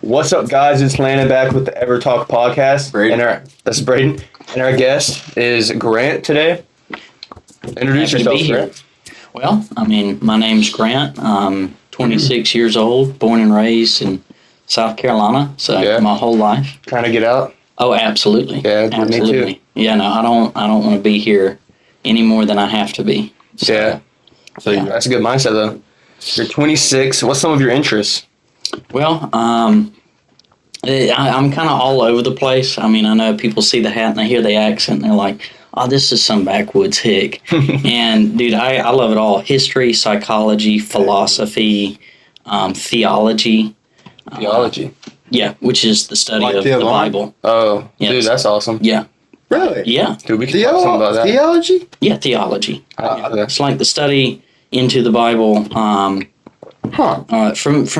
What's up, guys? It's Landon back with the Ever Talk podcast. Braden. That's Braden. And our guest is Grant today. Introduce Happy to yourself, be here. Grant. Well, my name's Grant. I'm 26 years old, born and raised in South Carolina, so my whole life. Trying to get out? Oh, absolutely. Yeah, absolutely. me too. Yeah, no, I don't want to be here any more than I have to be. So that's a good mindset, though. You're 26. What's some of your interests? Well, I'm kind of all over the place. I mean, I know people see the hat and they hear the accent and they're like, oh, this is some backwoods hick. And, dude, I love it all. History, psychology, philosophy, theology. Theology. Yeah, which is the study of the Bible. Oh, Yes. dude, that's awesome. Yeah. Really? Yeah. Dude, we can talk some about that. Theology? Yeah, theology. Okay. It's like the study into the Bible from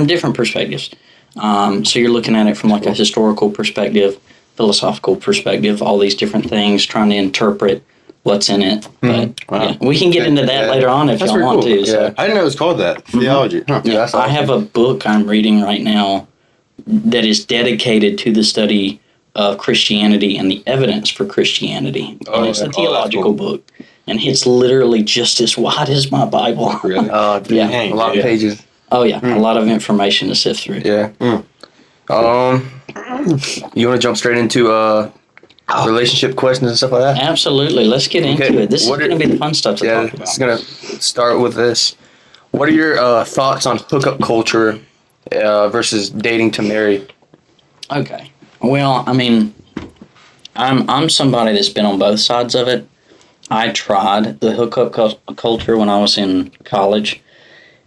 different perspectives. So you're looking at it from like a historical perspective, philosophical perspective, all these different things, trying to interpret what's in it. But yeah, we can get into that later on if y'all want to. So. I didn't know it was called that. Theology. Huh. Yeah, that's awesome. I have a book I'm reading right now that is dedicated to the study of Christianity and the evidence for Christianity. And it's a theological book. And it's literally just as wide as my Bible. Really? Oh, dude, Yeah. a lot of pages. Oh, yeah. A lot of information to sift through. Yeah. You want to jump straight into relationship questions and stuff like that? Absolutely. Let's get into it. This is going to be the fun stuff to talk about. It's going to start with this. What are your thoughts on hookup culture versus dating to marry? Okay. Well, I mean, I'm somebody that's been on both sides of it. I tried the hookup culture when I was in college.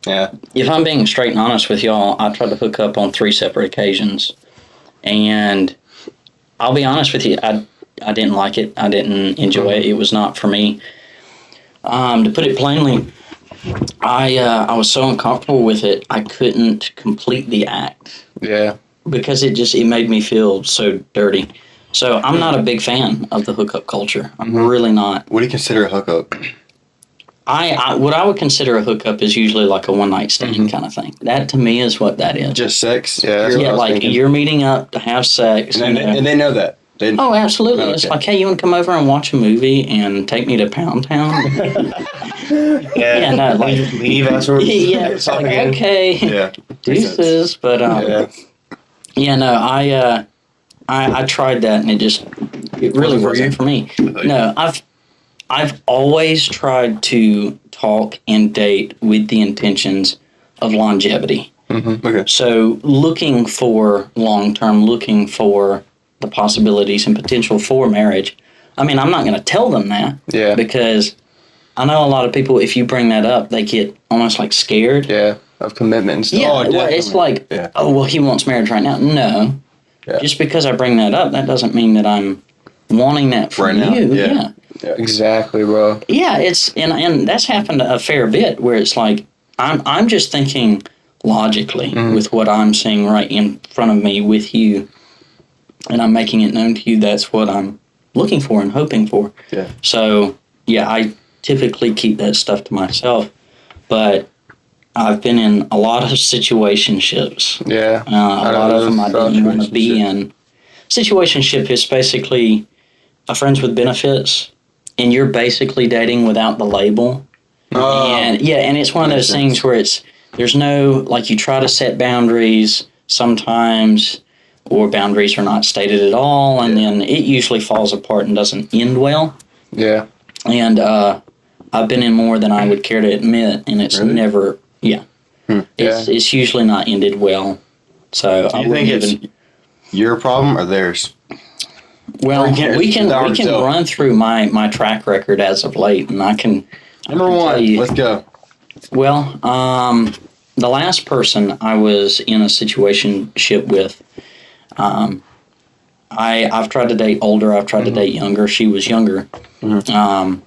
Yeah. If I'm being straight and honest with y'all, I tried to hook up on 3 separate occasions. And I'll be honest with you, I didn't like it. I didn't enjoy it. It was not for me. To put it plainly, I was so uncomfortable with it, I couldn't complete the act. Yeah. Because it made me feel so dirty. So I'm not a big fan of the hookup culture. I'm really not. What do you consider a hookup? What I would consider a hookup is usually like a one-night stand kind of thing. That to me is what that is. Just sex? Yeah, that's what I was like thinking. You're meeting up to have sex. And they know that. Oh, absolutely. Okay. It's like, hey, you want to come over and watch a movie and take me to Pound Town? Yeah, no, like, just leave afterwards. Yeah, it's like, okay, Yeah. deuces. But, I tried that and it really wasn't for me. No, I've always tried to talk and date with the intentions of longevity. Okay. So looking for long-term, looking for the possibilities and potential for marriage. I mean, I'm not going to tell them that. Yeah. Because I know a lot of people, if you bring that up, they get almost like scared. Yeah, of commitment and stuff. Yeah, Oh, well, it's like, Yeah. oh, well, he wants marriage right now. No. Yeah. Just because I bring that up, that doesn't mean that I'm wanting that from Right now, you. yeah. Exactly, bro. Yeah, it's and that's happened a fair bit where it's like I'm just thinking logically with what I'm seeing right in front of me with you, and I'm making it known to you that's what I'm looking for and hoping for. Yeah. So yeah, I typically keep that stuff to myself, but I've been in a lot of situationships. Yeah. A lot of them I didn't want to be in. Situationship is basically a friends with benefits, and you're basically dating without the label. And it's one of those things where there's no, like, you try to set boundaries sometimes, or boundaries are not stated at all, and then it usually falls apart and doesn't end well. Yeah. And I've been in more than I would care to admit, and it's never, it's usually not ended well. So Do you think it's your problem or theirs? Well, we can tell. run through my track record as of late, and I can. Number I can one, tell you- let's go. Well, the last person I was in a situationship with, I've tried to date older. I've tried to date younger. She was younger, and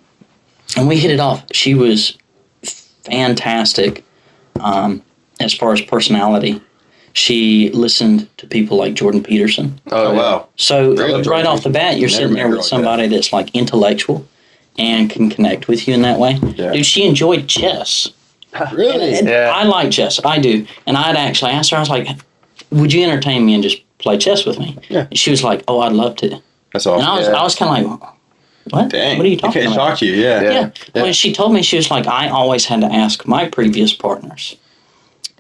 we hit it off. She was fantastic as far as personality. She listened to people like Jordan Peterson. Oh, wow. So Really? right off the bat, you're Never sitting met there a girl with like somebody that's like intellectual and can connect with you in that way. Yeah. Dude, she enjoyed chess. Really? And Yeah. I like chess. I do. And I'd actually asked her, I was like, would you entertain me and just play chess with me? Yeah. And she was like, oh, I'd love to. That's awesome. And I was kind of like, what? Dang. What are you talking Okay, about? shock you, yeah. Yeah. When she told me, she was like, I always had to ask my previous partners.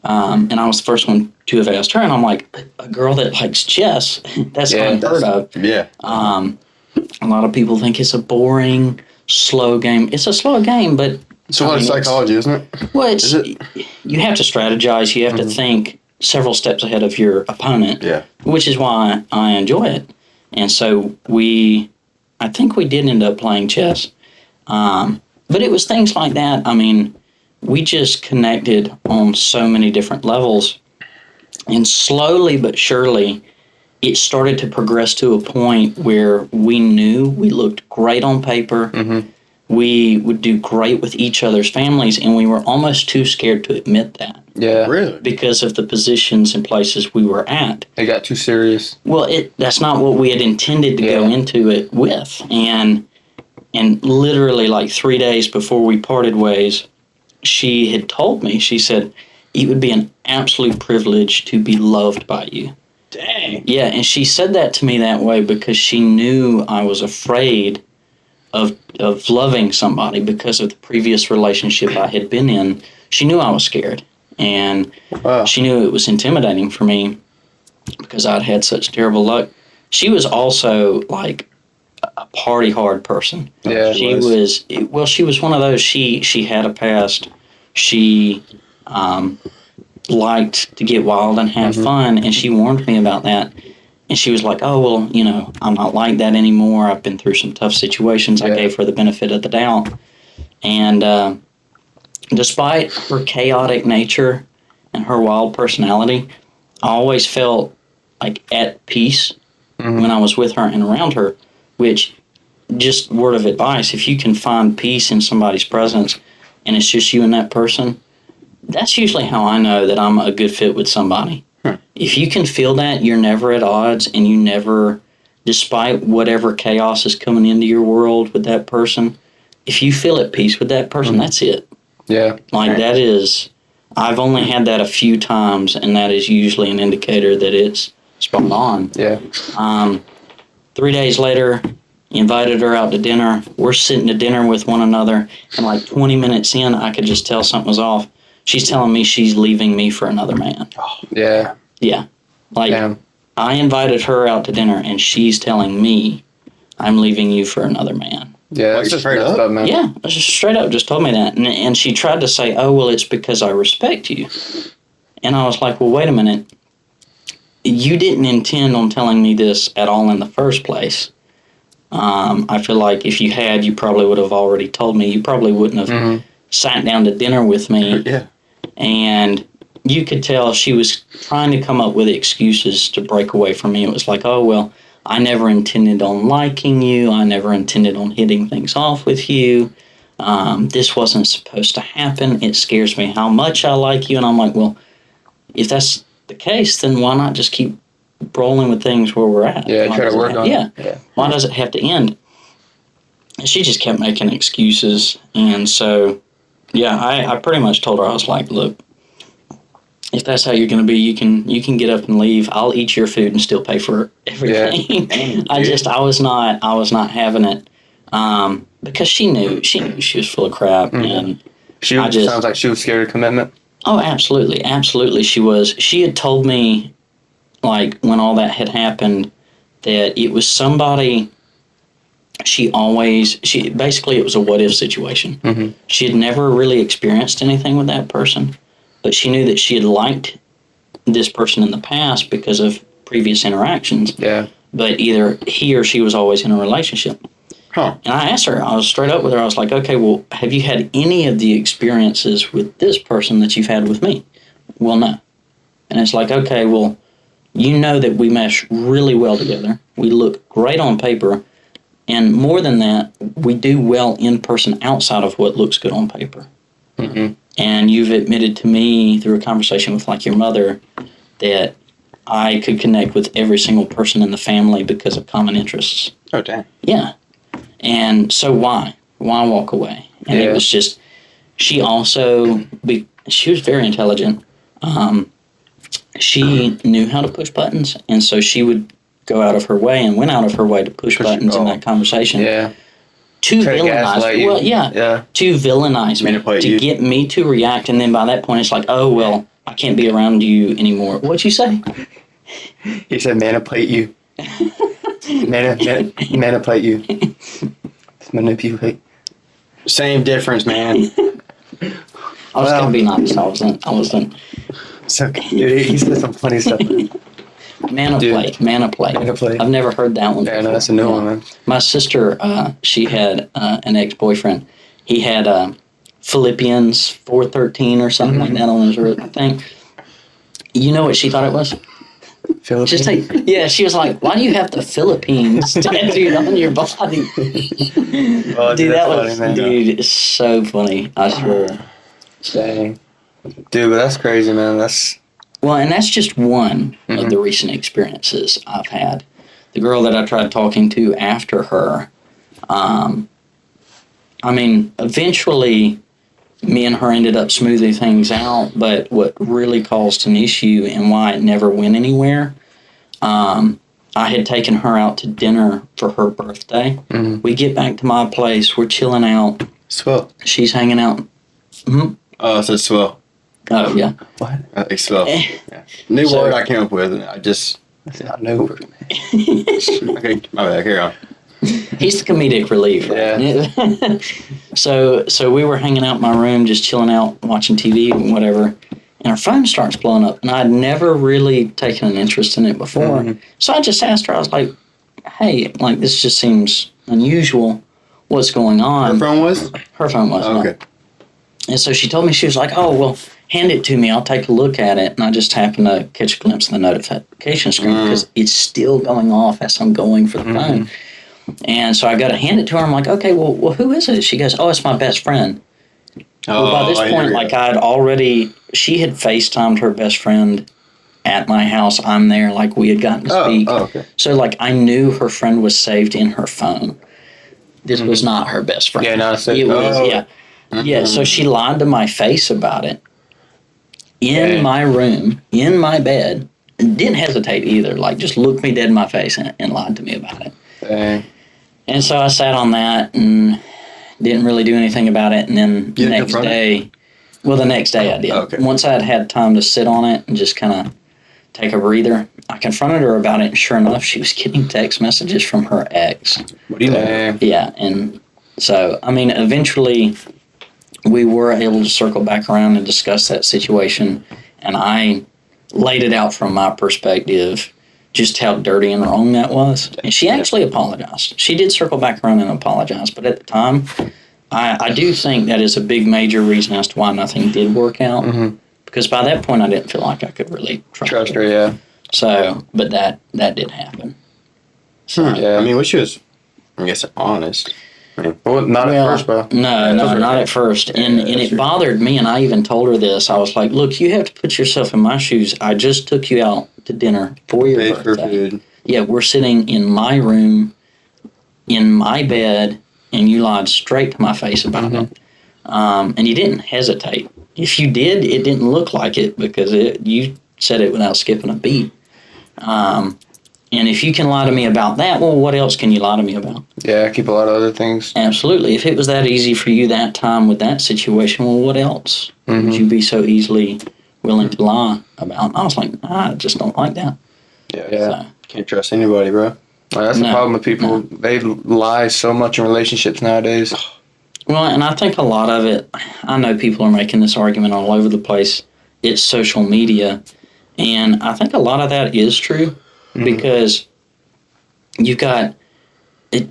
And I was the first one to have asked her. And I'm like, a girl that likes chess, that's unheard of. Yeah. A lot of people think it's a boring, slow game. It's a slow game, but... It's a lot of psychology, isn't it? Well, Is it? You have to strategize. You have to think several steps ahead of your opponent. Yeah. Which is why I enjoy it. And so I think we did end up playing chess. But it was things like that. I mean, we just connected on so many different levels. And slowly but surely, it started to progress to a point where we knew we looked great on paper. Mm-hmm. We would do great with each other's families, and we were almost too scared to admit that. Yeah. Really? Because of the positions and places we were at. It got too serious. Well, that's not what we had intended to go into it with. And literally like 3 days before we parted ways, she had told me, she said, it would be an absolute privilege to be loved by you. Dang. Yeah, and she said that to me that way because she knew I was afraid of loving somebody because of the previous relationship I had been in. She knew I was scared. And she knew it was intimidating for me because I'd had such terrible luck. She was also like a party hard person. Yeah, she was one of those. She had a past. She liked to get wild and have fun, and she warned me about that. And she was like, oh, well, you know, I'm not like that anymore. I've been through some tough situations. I gave her the benefit of the doubt. And despite her chaotic nature and her wild personality, I always felt like at peace when I was with her and around her, which, just word of advice, if you can find peace in somebody's presence and it's just you and that person, that's usually how I know that I'm a good fit with somebody. If you can feel that, you're never at odds, and you never, despite whatever chaos is coming into your world with that person, if you feel at peace with that person, that's it. Yeah. Like that is, I've only had that a few times, and that is usually an indicator that it's spot on. Yeah. 3 days later, invited her out to dinner. We're sitting to dinner with one another, and like 20 minutes in, I could just tell something was off. She's telling me she's leaving me for another man. Yeah. Yeah. Like, Damn. I invited her out to dinner, and she's telling me, I'm leaving you for another man. Yeah, that's just straight messed up? man. Yeah, just straight up just told me that. And she tried to say, oh, well, it's because I respect you. And I was like, well, wait a minute. You didn't intend on telling me this at all in the first place. I feel like if you had, you probably would have already told me. You probably wouldn't have sat down to dinner with me. Yeah. And you could tell she was trying to come up with excuses to break away from me. It was like, oh, well, I never intended on liking you. I never intended on hitting things off with you. This wasn't supposed to happen. It scares me how much I like you. And I'm like, well, if that's the case, then why not just keep rolling with things where we're at? Yeah, try to work on it. Yeah. Why does it have to end? And she just kept making excuses. And so, yeah, I pretty much told her, I was like, look, if that's how you're going to be, you can get up and leave. I'll eat your food and still pay for everything. Yeah. I was not having it because she knew she was full of crap, and Sounds like she was scared of commitment. Oh, absolutely, she was. She had told me, like when all that had happened, that it was somebody. Basically it was a what if situation. Mm-hmm. She had never really experienced anything with that person. But she knew that she had liked this person in the past because of previous interactions. Yeah. But either he or she was always in a relationship. Huh. And I asked her, I was straight up with her, I was like, okay, well, have you had any of the experiences with this person that you've had with me? Well, no. And it's like, okay, well, you know that we mesh really well together. We look great on paper. And more than that, we do well in person outside of what looks good on paper. Mm-hmm. And you've admitted to me through a conversation with like your mother that I could connect with every single person in the family because of common interests. Oh, dang. Yeah. And so why? Why walk away? And it was just, she was very intelligent. she knew how to push buttons, and so she would go out of her way and went out of her way to push buttons in that conversation. Yeah. To Try to gaslight villainize, you. well, yeah, to villainize me, Manipulate to you. get me to react, and then by that point, it's like, oh well, I can't be around you anymore. What'd you say? He said manipulate you. Manipulate you. Manipulate. Same difference, man. I was gonna be nice. I wasn't. So, dude, he said some funny stuff. Manipulate. Manipulate. I've never heard that one. Yeah, before. no, that's a new one, man. My sister, she had an ex-boyfriend. He had Philippians 4:13 or something like that on his thing. You know what she thought it was? Philippines. Just she was like, "Why do you have the Philippines tattooed on your body?" Oh, Dude, that was funny, man. dude, it's so funny. I swear. Dang. Dude, but that's crazy, man. Well, and that's just one of the recent experiences I've had. The girl that I tried talking to after her, eventually me and her ended up smoothing things out, but what really caused an issue and why it never went anywhere, I had taken her out to dinner for her birthday. Mm-hmm. We get back to my place, we're chilling out, Swell. she's hanging out. Mm-hmm. Oh, it says swell. Oh, yeah. What? Swell. Yeah. New So- word I came up with. I just. That's not new. Okay, my bad. Carry on. He's the comedic relief. Right? So we were hanging out in my room, just chilling out, watching TV and whatever, and her phone starts blowing up. And I'd never really taken an interest in it before. Mm-hmm. So I just asked her, I was like, hey, like, this just seems unusual. What's going on? Her phone was? Her phone was. Oh, yeah. okay. And so she told me, she was like, oh, well, hand it to me. I'll take a look at it. And I just happened to catch a glimpse of the notification screen because it's still going off as I'm going for the phone. And so I got to hand it to her. I'm like, okay, well, who is it? She goes, oh, it's my best friend. Well, by this point, she had FaceTimed her best friend at my house. I'm there, like we had gotten to speak. Oh, okay. So, like, I knew her friend was saved in her phone. This was not her best friend. Yeah, no, it was, yeah. Yeah, so she lied to my face about it in my room, in my bed, and didn't hesitate either. Like, just looked me dead in my face and lied to me about it. Dang. And so I sat on that and didn't really do anything about it. And then the next day I did. Okay. Once I had had time to sit on it and just kind of take a breather, I confronted her about it. And sure enough, she was getting text messages from her ex. What do you Dang. Yeah. And so, eventually we were able to circle back around and discuss that situation. And I laid it out from my perspective, just how dirty and wrong that was. And she actually apologized. She did circle back around and apologize. But at the time, I do think that is a big major reason as to why nothing did work out. Mm-hmm. Because by that point, I didn't feel like I could really Trust her, yeah. So, but that did happen. So, Yeah. I mean, which was, I guess, honest. Well, not at first, bro. No, not at first. And that's it true. bothered me, and I even told her this. I was like, look, you have to put yourself in my shoes. I just took you out to dinner for your Paid for birthday. food. Yeah, we're sitting in my room, in my bed, and you lied straight to my face about it. And you didn't hesitate. If you did, it didn't look like it because you said it without skipping a beat. And if you can lie to me about that, well, what else can you lie to me about? Yeah, keep a lot of other things. Absolutely. If it was that easy for you that time with that situation, well, what else would you be so easily willing to lie about? And I was like, I just don't like that. Yeah. Yeah. Can't trust anybody, bro. Well, that's the problem with people. They lie so much in relationships nowadays. Well, and I think a lot of it, I know people are making this argument all over the place. It's social media. And I think a lot of that is true because you've got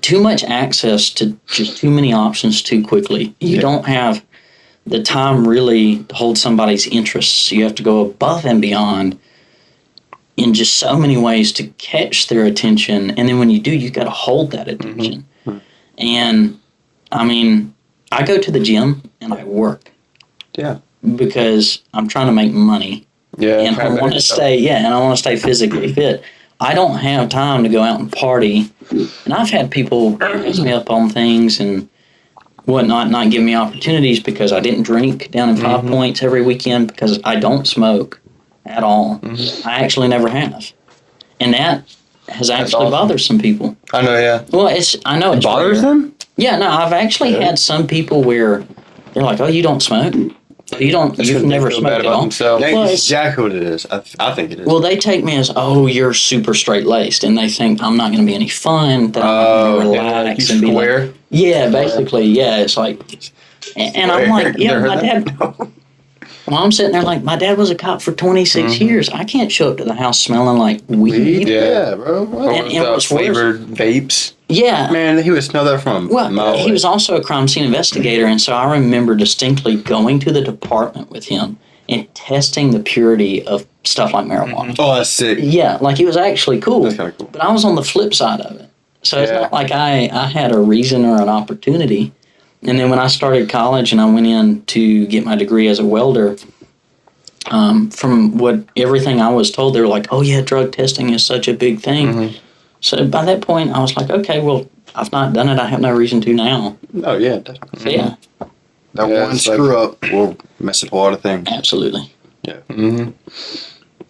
too much access to just too many options too quickly. You don't have the time really to hold somebody's interests. You have to go above and beyond in just so many ways to catch their attention. And then when you do, you've got to hold that attention. And, I go to the gym and I work. Yeah. Because I'm trying to make money. Yeah. And I want to stay physically fit. I don't have time to go out and party. And I've had people raise me up on things and whatnot, not give me opportunities because I didn't drink down in 5 Points every weekend because I don't smoke. at all. Mm-hmm. I actually never have, and that has actually awesome. bothered some people. I know, yeah. Well, I know it's bothers rare. them? Yeah, no, I've actually had some people where they're like, "Oh, you don't smoke? You've never smoked at all?" themselves. That's Well, exactly what it is. I think it is. Well, they take me as, "Oh, you're super straight laced," and they think I'm not going to be any fun. That I'm going to relax You and be like, square. yeah, basically, yeah. It's like, and I'm like, yeah, Never my heard dad. Well, I'm sitting there like, my dad was a cop for 26 Mm-hmm. years. I can't show up to the house smelling like weed. Yeah, bro. What? Or And with, what's worse- flavored vapes. Yeah. Man, he would smell that from a Well, mile he away. was also a crime scene investigator, and so I remember distinctly going to the department with him and testing the purity of stuff like marijuana. Oh, that's sick. Yeah, like it was actually cool. That's kinda cool. But I was on the flip side of it. So it's Yeah. not like I had a reason or an opportunity. And then when I started college and I went in to get my degree as a welder, from everything I was told, they were like, "Oh yeah, drug testing is such a big thing." Mm-hmm. So by that point, I was like, "Okay, well, I've not done it. I have no reason to now." Oh, yeah. Definitely. So yeah, That Yeah, one it's like- screw up will mess up a lot of things. absolutely. Mm-hmm.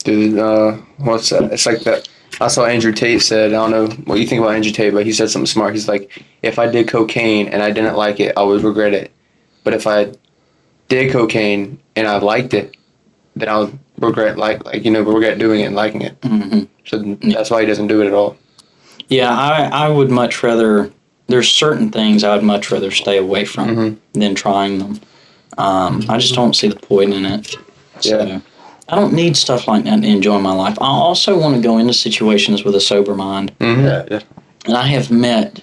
Dude, what's that? It's like that. I saw Andrew Tate said, I don't know what you think about Andrew Tate, but he said something smart. He's like, if I did cocaine and I didn't like it, I would regret it. But if I did cocaine and I liked it, then I would regret regret doing it and liking it. Hmm. So that's why he doesn't do it at all. Yeah, I would much rather. There's certain things I would much rather stay away from Mhm. than trying them. I just don't see the point in it. So Yeah. I don't need stuff like that to enjoy my life. I also want to go into situations with a sober mind. Mm-hmm. Yeah, yeah. And I have met,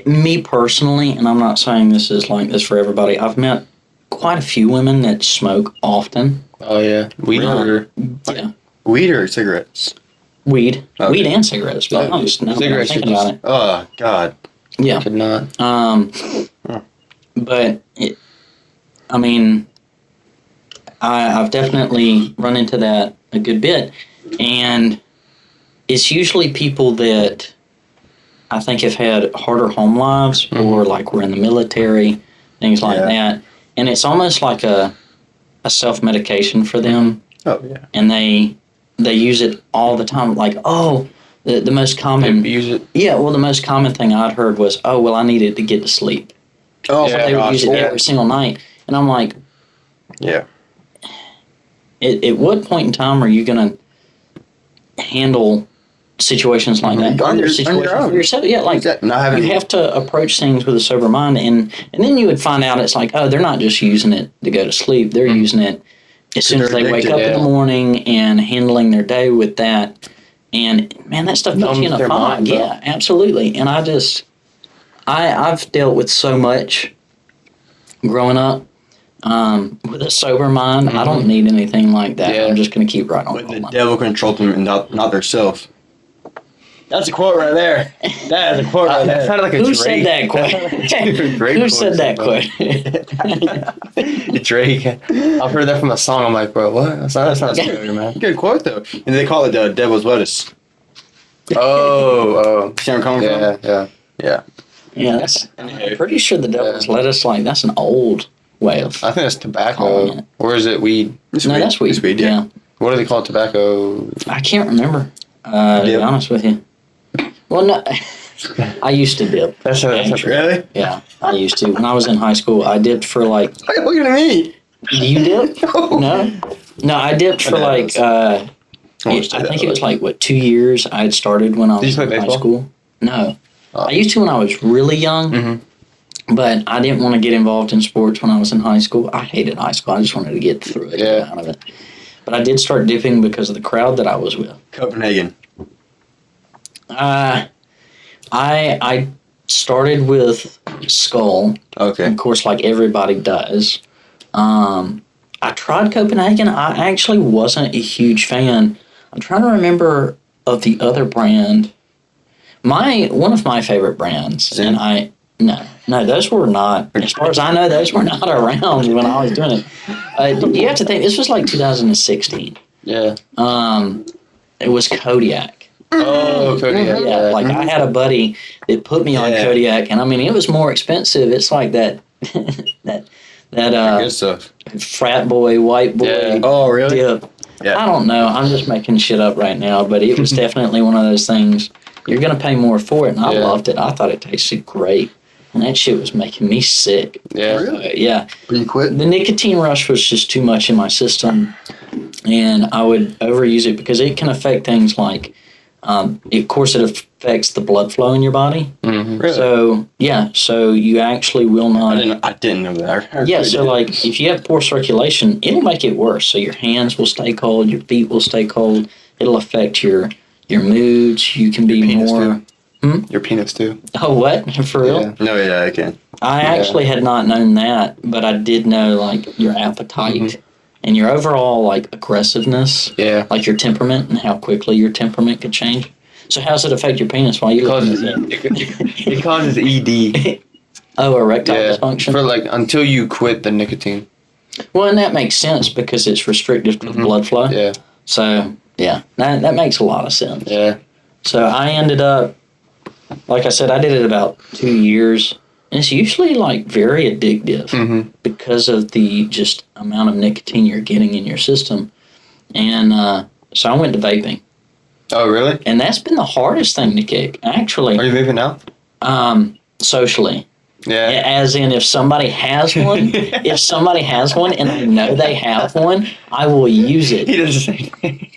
me personally, and I'm not saying this is like this for everybody, I've met quite a few women that smoke often. Oh yeah, weed Really? or Yeah. Weed or cigarettes? Weed. Okay. Weed and cigarettes, to be honest. Now that I'm Cigarettes are thinking about it. Oh, God. Yeah. could not. But I mean, I've definitely run into that a good bit, and it's usually people that I think have had harder home lives or like were in the military, things like Yeah. that, and it's almost like a self-medication for them, Oh, yeah. and they use it all the time. Like, oh, the most common. Use it. Yeah, well, the most common thing I'd heard was, oh, well, I needed to get to sleep. Oh, Yeah, my They would gosh. use it Yeah. every single night. And I'm like, Yeah. at what point in time are you going to handle situations like that? On your Situations own. for yourself? Yeah, like Not having. you have to approach things with a sober mind. And then you would find out it's like, oh, they're not just using it to go to sleep. They're using it as soon as they're they wake addicted, up in yeah. the morning and handling their day with that. And man, that stuff puts you in Numbs a their fog. mind, bro. Yeah, absolutely. And I've dealt with so much growing up with a sober mind. I don't need anything like that. Yeah. I'm just going to keep right on But the going. devil controlled them and not their self. That's a quote right there. That is a quote right That there. sounded like a Who Drake. said that quote? Drake Who quote said that or quote? something. Drake. I've heard that from a song. I'm like, bro, what? That's not scary, man. Good quote, though. And they call it the devil's lettuce. Oh, See where I'm coming yeah, from? yeah. Yeah. Yeah, I'm pretty sure the devil's lettuce, like, that's an old way of. I think that's tobacco. Calling it. Or is it weed? It's No, weed. that's weed. It's weed, yeah. What do they call it? Tobacco? I can't remember, to be Dip. honest with you. Well, no, I used to dip. That's Really? Yeah, I used to. When I was in high school, I dipped for like. Hey, look at me. Do you dip? No. No, I dipped for I like. won't I say that, think it but- was like what 2 years. I had started when I Did was you in play high baseball? school. No, Oh. I used to when I was really young. Mm-hmm. But I didn't want to get involved in sports when I was in high school. I hated high school. I just wanted to get through it, Yeah. get out of it. But I did start dipping because of the crowd that I was with. Copenhagen. I started with Skull, Okay. of course, like everybody does. I tried Copenhagen. I actually wasn't a huge fan. I'm trying to remember of the other brand. One of my favorite brands, Zen? and no, those were not. As far as I know, those were not around when I was doing it. You have to think this was like 2016. Yeah. It was Kodiak. Oh, Cody. Yeah, like I had a buddy that put me on Yeah. Kodiak, and I mean it was more expensive. It's like that that Good stuff. frat boy, white boy Yeah. Oh, really? dip. Yeah. I don't know. I'm just making shit up right now, but it was definitely one of those things. You're gonna pay more for it, and I Yeah. loved it. I thought it tasted great, and that shit was making me sick. Yeah. Yeah. But you quit? The nicotine rush was just too much in my system, and I would overuse it because it can affect things like, of course, it affects the blood flow in your body. Mm-hmm. Really? So you actually will not. I didn't know that. I Yeah, really so didn't. like if you have poor circulation, it'll make it worse. So your hands will stay cold, your feet will stay cold. It'll affect your moods. You can be penis more. Your penis too. Oh, what? For real? Yeah. No, yeah, I can. I actually had not known that, but I did know like your appetite Mhm. and your overall like aggressiveness, Yeah. like your temperament and how quickly your temperament could change. So how does it affect your penis while you It looking causes, at that? it causes ED. Oh, erectile Yeah. dysfunction. For like until you quit the nicotine. Well, and that makes sense because it's restrictive to the Mhm. blood flow. Yeah. So yeah, that makes a lot of sense. Yeah. So I ended up, like I said, I did it about 2 years. And it's usually like very addictive Mm-hmm. because of the just amount of nicotine you're getting in your system. And so I went to vaping. Oh really? And that's been the hardest thing to kick, actually, Are you vaping now? socially. Yeah. As in, if somebody has one, and I know they have one, I will use it. He does the same thing.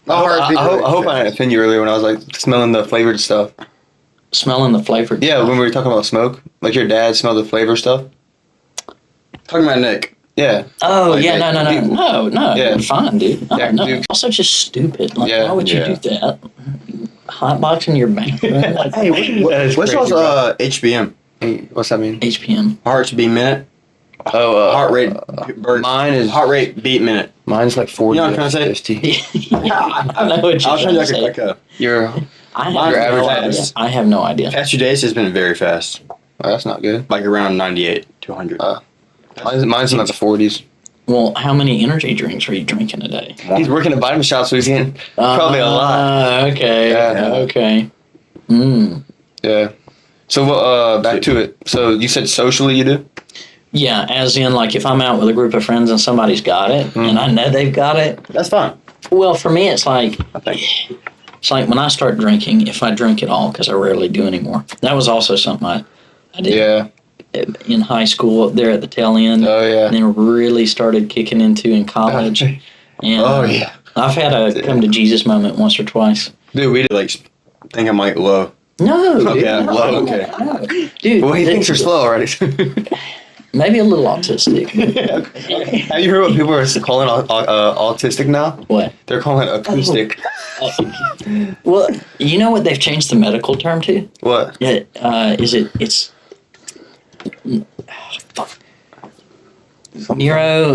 I hope I didn't offend you earlier when I was like smelling the flavored stuff. Smelling the flavor. Yeah, when we were talking about smoke, like your dad smelled the flavor stuff. Talking about Nick. Yeah. Oh Like, yeah, no, Yeah. you're fine, dude. No, Yeah, no. dude. Also, just stupid. Like, Yeah, why would you yeah. do that? Hotboxing your bathroom, like Hey, what's y'all's HBM? Hey, what's that mean? HPM. Hearts beat minute. Oh, Heart rate. Mine is Heart rate beat minute. mine's like 40. You know what I'm trying to 50. I know what you're I was trying trying to to do say. like a Your I Mine's have no average idea. is- I have no idea. past 2 days has been very fast. oh, that's not good. Like around 98 to 100. Mine's in like the 40s. Well, how many energy drinks are you drinking a day? He's working at vitamin shop, so he's getting probably a lot. Okay. Yeah. Okay. Mm. Yeah. So back to it. So you said socially you do? Yeah, as in, like, if I'm out with a group of friends and somebody's got it, and I know they've got it, That's fine. well, for me, it's like, I think. it's like when I start drinking, if I drink at all, because I rarely do anymore. That was also something I did Yeah. in high school up there at the tail end, Oh yeah. and then really started kicking into in college. And Oh yeah. I've had a come to Jesus moment once or twice. Dude, we did. Like, think I'm like low. No, dude, Okay, no, well, okay. no. Dude, Well, he thinks you're slow already. maybe a little autistic. Have you heard what people are calling autistic now? What? They're calling it acoustic. Well, you know what they've changed the medical term to? What? Yeah, it's fuck.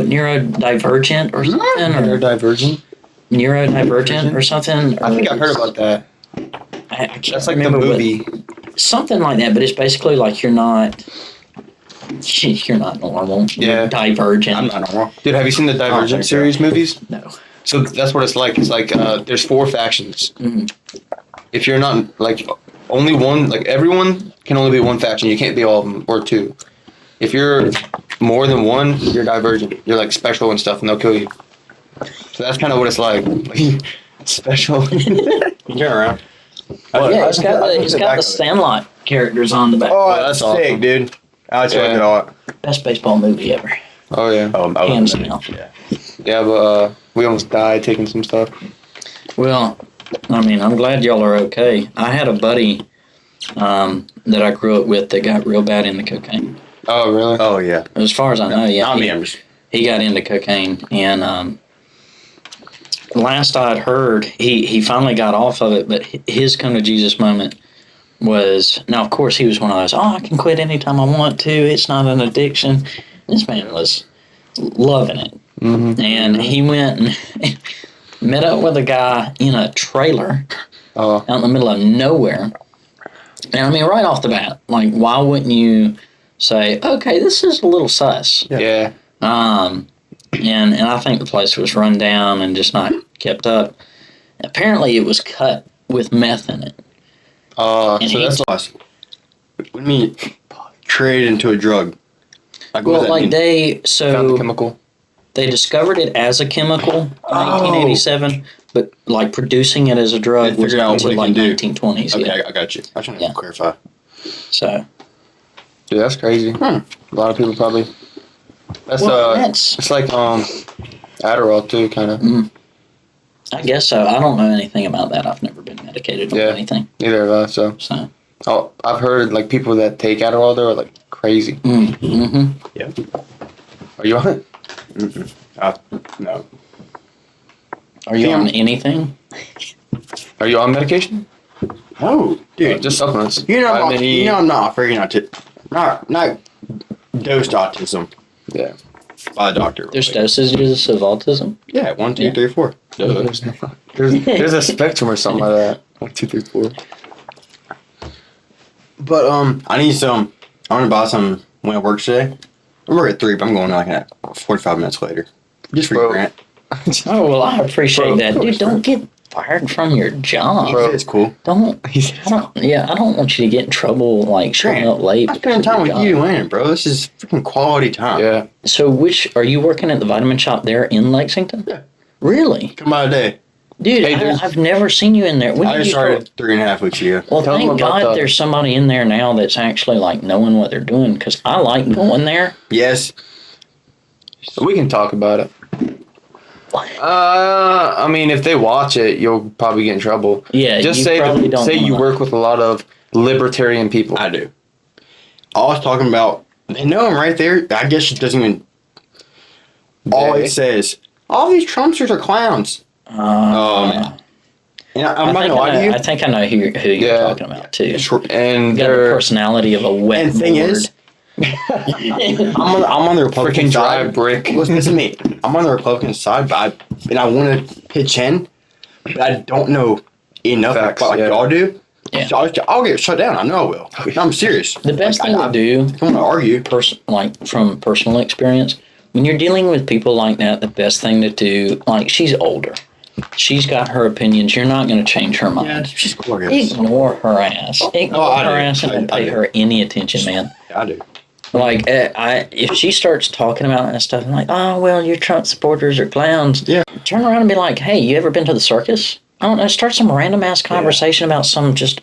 Neurodivergent or something, They're or divergent. neurodivergent or something. I think I heard about that. I can't That's like the remember what- movie. something like that, but it's basically like you're not normal. Yeah. You're divergent. I'm not normal. Dude, have you seen the think Divergent so. series movies? No. So that's what it's like. It's like there's 4 factions. Mhm. If you're not like only one, like everyone can only be one faction. You can't be all of them or 2. If you're more than one, you're divergent. You're like special and stuff, and they'll kill you. So that's kind of what it's like. Special. You turn around. Yeah, it's got the Sandlot characters on the back. Oh, that's that's sick, awesome. dude. I check Yeah. it out. Best baseball movie ever. Oh yeah. Hands down. Yeah. Yeah, but we almost died taking some stuff. Well, I mean, I'm glad y'all are okay. I had a buddy that I grew up with that got real bad into cocaine. Oh really? Oh yeah. As far as I know, yeah. Not me. I'm just. He got into cocaine, and last I'd heard, he finally got off of it, but his come to Jesus moment was, now of course he was one of those, I can quit anytime I want to, it's not an addiction. This man was loving it. Mm-hmm. And he went and met up with a guy in a trailer Oh. out in the middle of nowhere. And I mean, right off the bat, like, why wouldn't you say, okay, this is a little sus? Yeah. And I think the place was run down and just not kept up. Apparently, it was cut with meth in it. So And he- that's What do you mean trade into a drug? Like, what Well, does that like mean? Found the chemical. they discovered it as a chemical in 1887, but like producing it as a drug They was figured out not what until it like can do. 1920s. Okay, Yeah. I got you. I was trying to Yeah. clarify. So Dude, that's crazy. A lot of people probably. That's that's it's like Adderall too, kind of. I guess so. I don't know anything about that. I've never been medicated or anything. Neither have I. So. Oh, I've heard like people that take Adderall though are like crazy. Yeah. Are you on it? No. Are you on anything? Are you on medication? Oh, dude. Just supplements. You know, Vitamin E. you know, I'm not freaking not dosed autism Yeah. by a doctor. There's really. dosages of autism. Yeah, 1, 2, 3, 4. There's a spectrum or something like that. 1, 2, 3, 4. But I need some. I'm gonna buy some when I work today. I work at 3, but I'm going like at 45 minutes later. Just for Bro. your grant. Oh well, I appreciate Bro, that, of dude. course, Don't get fired from your job. Bro. It's cool. Don't. I don't want you to get in trouble like showing up late. I'm spending time with you, Landon, bro. This is freaking quality time. Yeah. So, which are you working at the vitamin shop there in Lexington? Yeah. Really, Come by today. dude? Hey, there's- I've never seen you in there. When I did just you started 3.5 weeks ago. Well, Tell them thank about God the- there's somebody in there now that's actually like knowing what they're doing because I like going there. Yes. We can talk about it. I mean, if they watch it, you'll probably get in trouble. Yeah, Just you say probably don't say you wanna- work with a lot of libertarian people. I do. I was talking about, they know him right there. I guess it doesn't even. All They- it says, all these Trumpsters are clowns. Oh, man. And I'm not going to lie to you. I think I know who you're Yeah. talking about too. And You got the they're personality of a wet And the thing board. is, I'm on the Republican freaking dry side. brick. Listen to me. I'm on the Republican side, but I want to pitch in, but I don't know enough Facts, about like yeah. y'all do. Yeah. So I'll get shut down. I know I will. No, I'm serious. The best Like, thing I to do, don't want to argue. like from personal experience, when you're dealing with people like that, the best thing to do, like she's older, she's got her opinions. You're not going to change her mind. Yeah, she's cool, I guess. Ignore her ass. Ignore I her do. ass and I don't pay do. her any attention, man. I do. Like, if she starts talking about that stuff, I'm like, oh, well, your Trump supporters are clowns. Yeah. Turn around and be like, hey, you ever been to the circus? I don't know. Start some random ass conversation about some just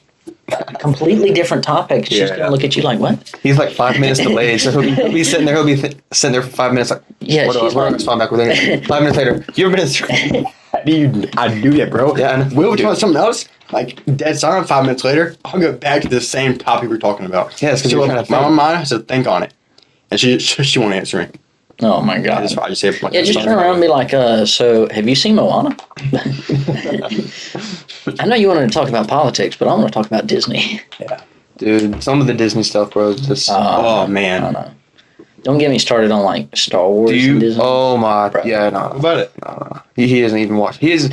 completely different topic. She's Yeah. going to look at you like, what? he's like 5 minutes delayed, so he'll be sitting there. He'll be sitting there for 5 minutes. Like, Yeah, what do she's I like- respond back with it? 5 minutes later, you ever been to Dude, I do that, bro. Yeah, I know. We'll talk about something else. Like dead silent. 5 minutes later, I'll go back to the same topic we're talking about. Yeah, it's 'cause She you're will- trying to my think. mind has to think on it, and she won't answer me. Oh, my God. That's why I just say. Yeah, just turn around and be like, so have you seen Moana? I know you wanted to talk about politics, but I want to talk about Disney. Dude, some of the Disney stuff, bro, is just. Oh I don't man, know. Don't get me started on like Star Wars do and you? Disney. Oh my. Bro. Yeah, no. what about it? No. He doesn't even watch. He's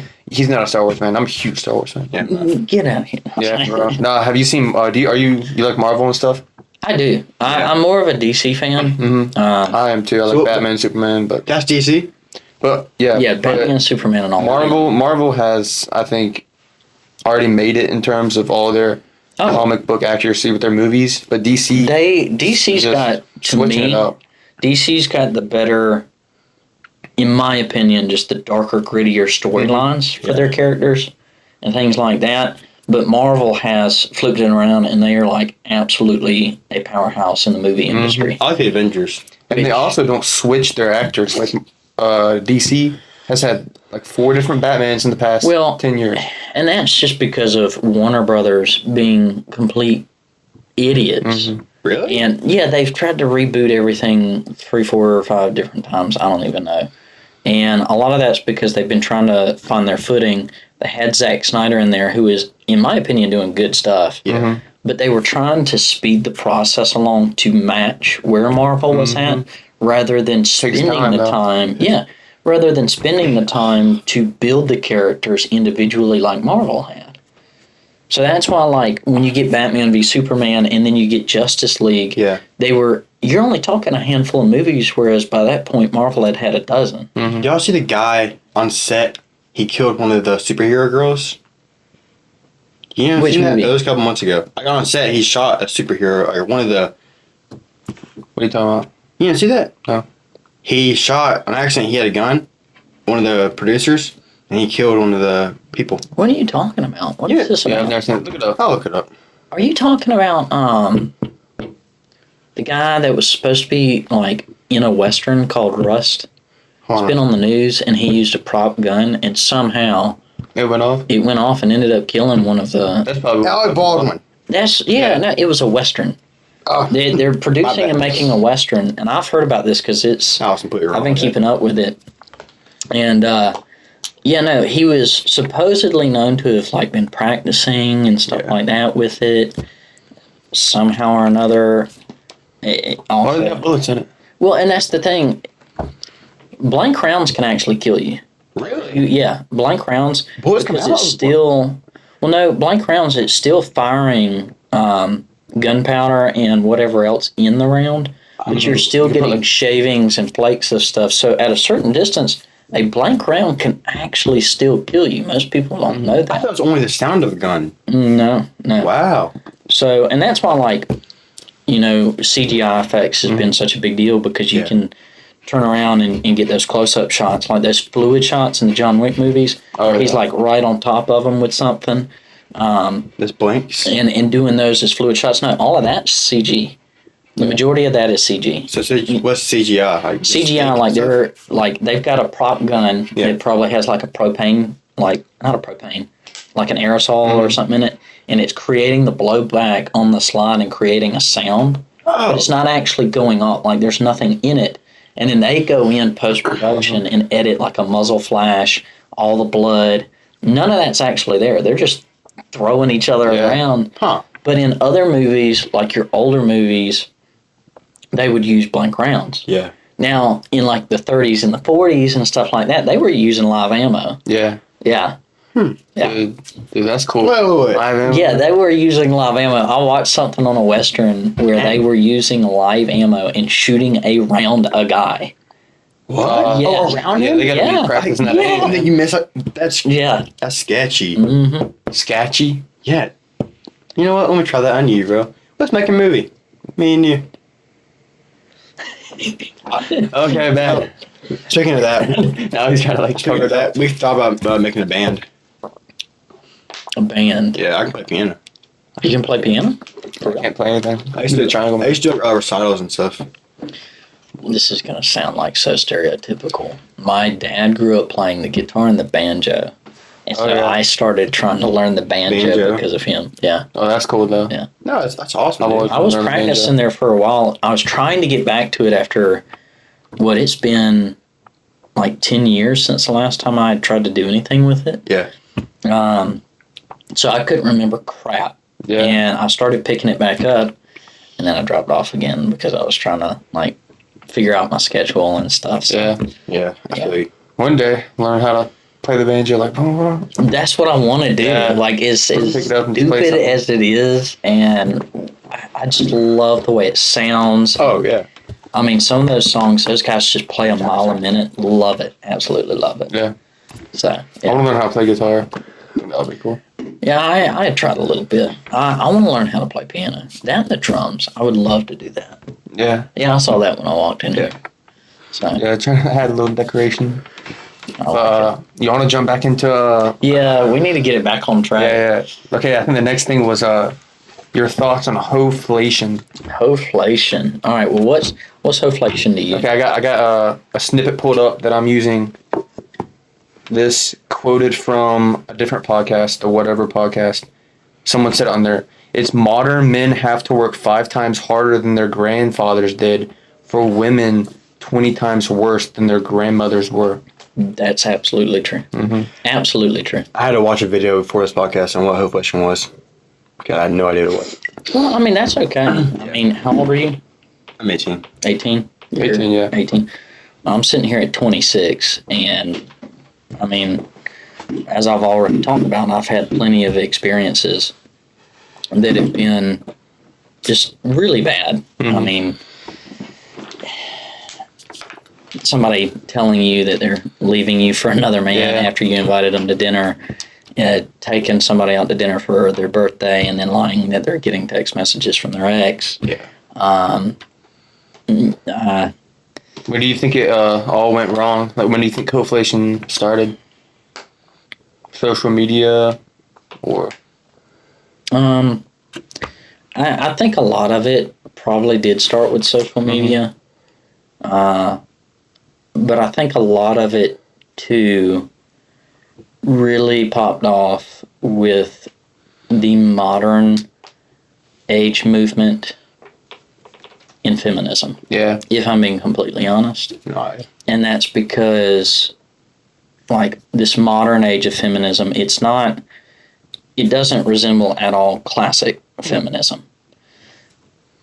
not a Star Wars fan. I'm a huge Star Wars fan. Yeah. Get out of here. Yeah, bro. No, have you seen? You like Marvel and stuff? I do. I'm more of a DC fan. Mm-hmm. I am too. I like So- Batman, Superman, but That's DC. yeah, Yeah, but Batman, Superman, and all that. Marvel has, I think, already made it in terms of all their Oh. comic book accuracy with their movies. But DC, DC's just got, to switching me, it up. DC's got the better, in my opinion, just the darker, grittier storylines for their characters and things like that. But Marvel has flipped it around, and they are like absolutely a powerhouse in the movie industry. I like the Avengers. And they also don't switch their actors. Like DC has had like 4 different Batmans in the past 10 years. And that's just because of Warner Brothers being complete idiots. Really? And yeah, they've tried to reboot everything 3, 4, or 5 different times. I don't even know. And a lot of that's because they've been trying to find their footing. They had Zack Snyder in there, who is, in my opinion, doing good stuff. Yeah. But they were trying to speed the process along to match where Marvel was at, rather than spending time, the though. time. Yeah, rather than spending the time to build the characters individually like Marvel had. So that's why, like, when you get Batman v Superman and then you get Justice League, Yeah. you're only talking a handful of movies, whereas by that point Marvel had a dozen. Did y'all see the guy on set? He killed one of the superhero girls. You know, Which seen that? movie? It was a couple months ago. Like on set, he shot a superhero or one of the. What are you talking about? You didn't see that? No. He shot, on accident, he had a gun, one of the producers, and he killed one of the people. What are you talking about? What is this Yeah, about? I've never seen it. Look it up. I'll look it up. Are you talking about the guy that was supposed to be like in a western called Rust? It's been on the news, and he used a prop gun, and somehow It went off? it went off and ended up killing one of the. That's probably Alec Baldwin. No, it was a western. Oh, They're My producing bad. and making a western, and I've heard about this because it's. I was completely wrong. I've been with that. keeping up with it, and he was supposedly known to have like been practicing and stuff like that with it. Somehow or another, it Why also, did it have bullets in it? well, and that's the thing. Blank rounds can actually kill you. Really? Yeah, blank rounds Bullets come because out? it's still. Well, no, blank rounds. It's still firing gunpowder and whatever else in the round, but you're still getting shavings and flakes of stuff. So at a certain distance, a blank round can actually still kill you. Most people don't know I that. thought it was only the sound of the gun. No. Wow. So, and that's why, like, CGI effects has been such a big deal because you can turn around and get those close-up shots, like those fluid shots in the John Wick movies. Oh, He's yeah. like right on top of them with something, This blanks. and doing those as fluid shots. No, all of that's CG. The majority of that is CG. So what's CGI? Like CGI, like they've got a prop gun that probably has like a propane, like not a propane, like an aerosol or something in it, and it's creating the blowback on the slide and creating a sound. Oh. But it's not actually going off. Like there's nothing in it. And then they go in post-production and edit like a muzzle flash, all the blood. None of that's actually there. They're just throwing each other around. Huh. But in other movies, like your older movies, they would use blank rounds. Yeah. Now, in like the 30s and the 40s and stuff like that, they were using live ammo. Yeah. Yeah. Yeah. Dude, that's cool. Wait. Live ammo? Yeah, they were using live ammo. I watched something on a Western where they were using live ammo and shooting around a guy. What? Yeah. Oh, around Yeah, him? they gotta Yeah. be practicing that. Yeah. And then you miss it. That's sketchy. Mm-hmm. Sketchy. Yeah. You know what? Let me try that on you, bro. Let's make a movie. Me and you. Okay, man. Speaking of that, Now he's trying to like speaking cover of that, we thought about making a band. A band. Yeah, I can play piano. You can play piano? Can't play anything. I used to do triangle. I used to do recitals and stuff. This is going to sound like so stereotypical. My dad grew up playing the guitar and the banjo. And so I started trying to learn the banjo because of him. Yeah. Oh, that's cool though. Yeah. No, that's awesome. I've dude. always- I was learn the practicing banjo. there for a while. I was trying to get back to it after it's been like 10 years since the last time I tried to do anything with it. Yeah. So I couldn't remember crap. Yeah. And I started picking it back up, and then I dropped off again because I was trying to like figure out my schedule and stuff. So Yeah. Yeah. I feel you. One day, learn how to play the banjo like. that's what I want to do. Yeah. Like it's Pick it up and just play stupid something. as it is, and I just love the way it sounds. Oh yeah. I mean, some of those songs, those guys just play a mile a minute. Love it. Absolutely love it. Yeah. So, I want yeah. to learn how to play guitar. I think that would be cool. Yeah, I had tried a little bit. I want to learn how to play piano. That and the drums. I would love to do that. Yeah. Yeah, I saw that when I walked in here. So, Yeah. Trying to add a little decoration. I like it. You want to jump back into? Yeah, we need to get it back on track. Yeah. Okay. I think the next thing was your thoughts on hoflation. Hoflation. All right. Well, what's hoflation to you? Okay, I got a snippet pulled up that I'm using. This quoted from a different podcast, or whatever podcast. Someone said on there, it's modern men have to work 5 times harder than their grandfathers did for women 20 times worse than their grandmothers were. That's absolutely true. Mm-hmm. Absolutely true. I had to watch a video before this podcast on what hoflation was. Okay, I had no idea what it was. Well, I mean, that's okay. I mean, how old are you? I'm 18. 18? 18, yeah. 18. I'm sitting here at 26, and I mean, as I've already talked about, I've had plenty of experiences that have been just really bad. I mean, somebody telling you that they're leaving you for another man after you invited them to dinner, taking somebody out to dinner for their birthday, and then lying that they're getting text messages from their ex. Yeah. Where do you think it all went wrong? Like, when do you think co-inflation started? Social media, or I think a lot of it probably did start with social media, but I think a lot of it too really popped off with the modern age movement in feminism. yeah, If I'm being completely honest. Right. And that's because, like, this modern age of feminism, it doesn't resemble at all classic feminism.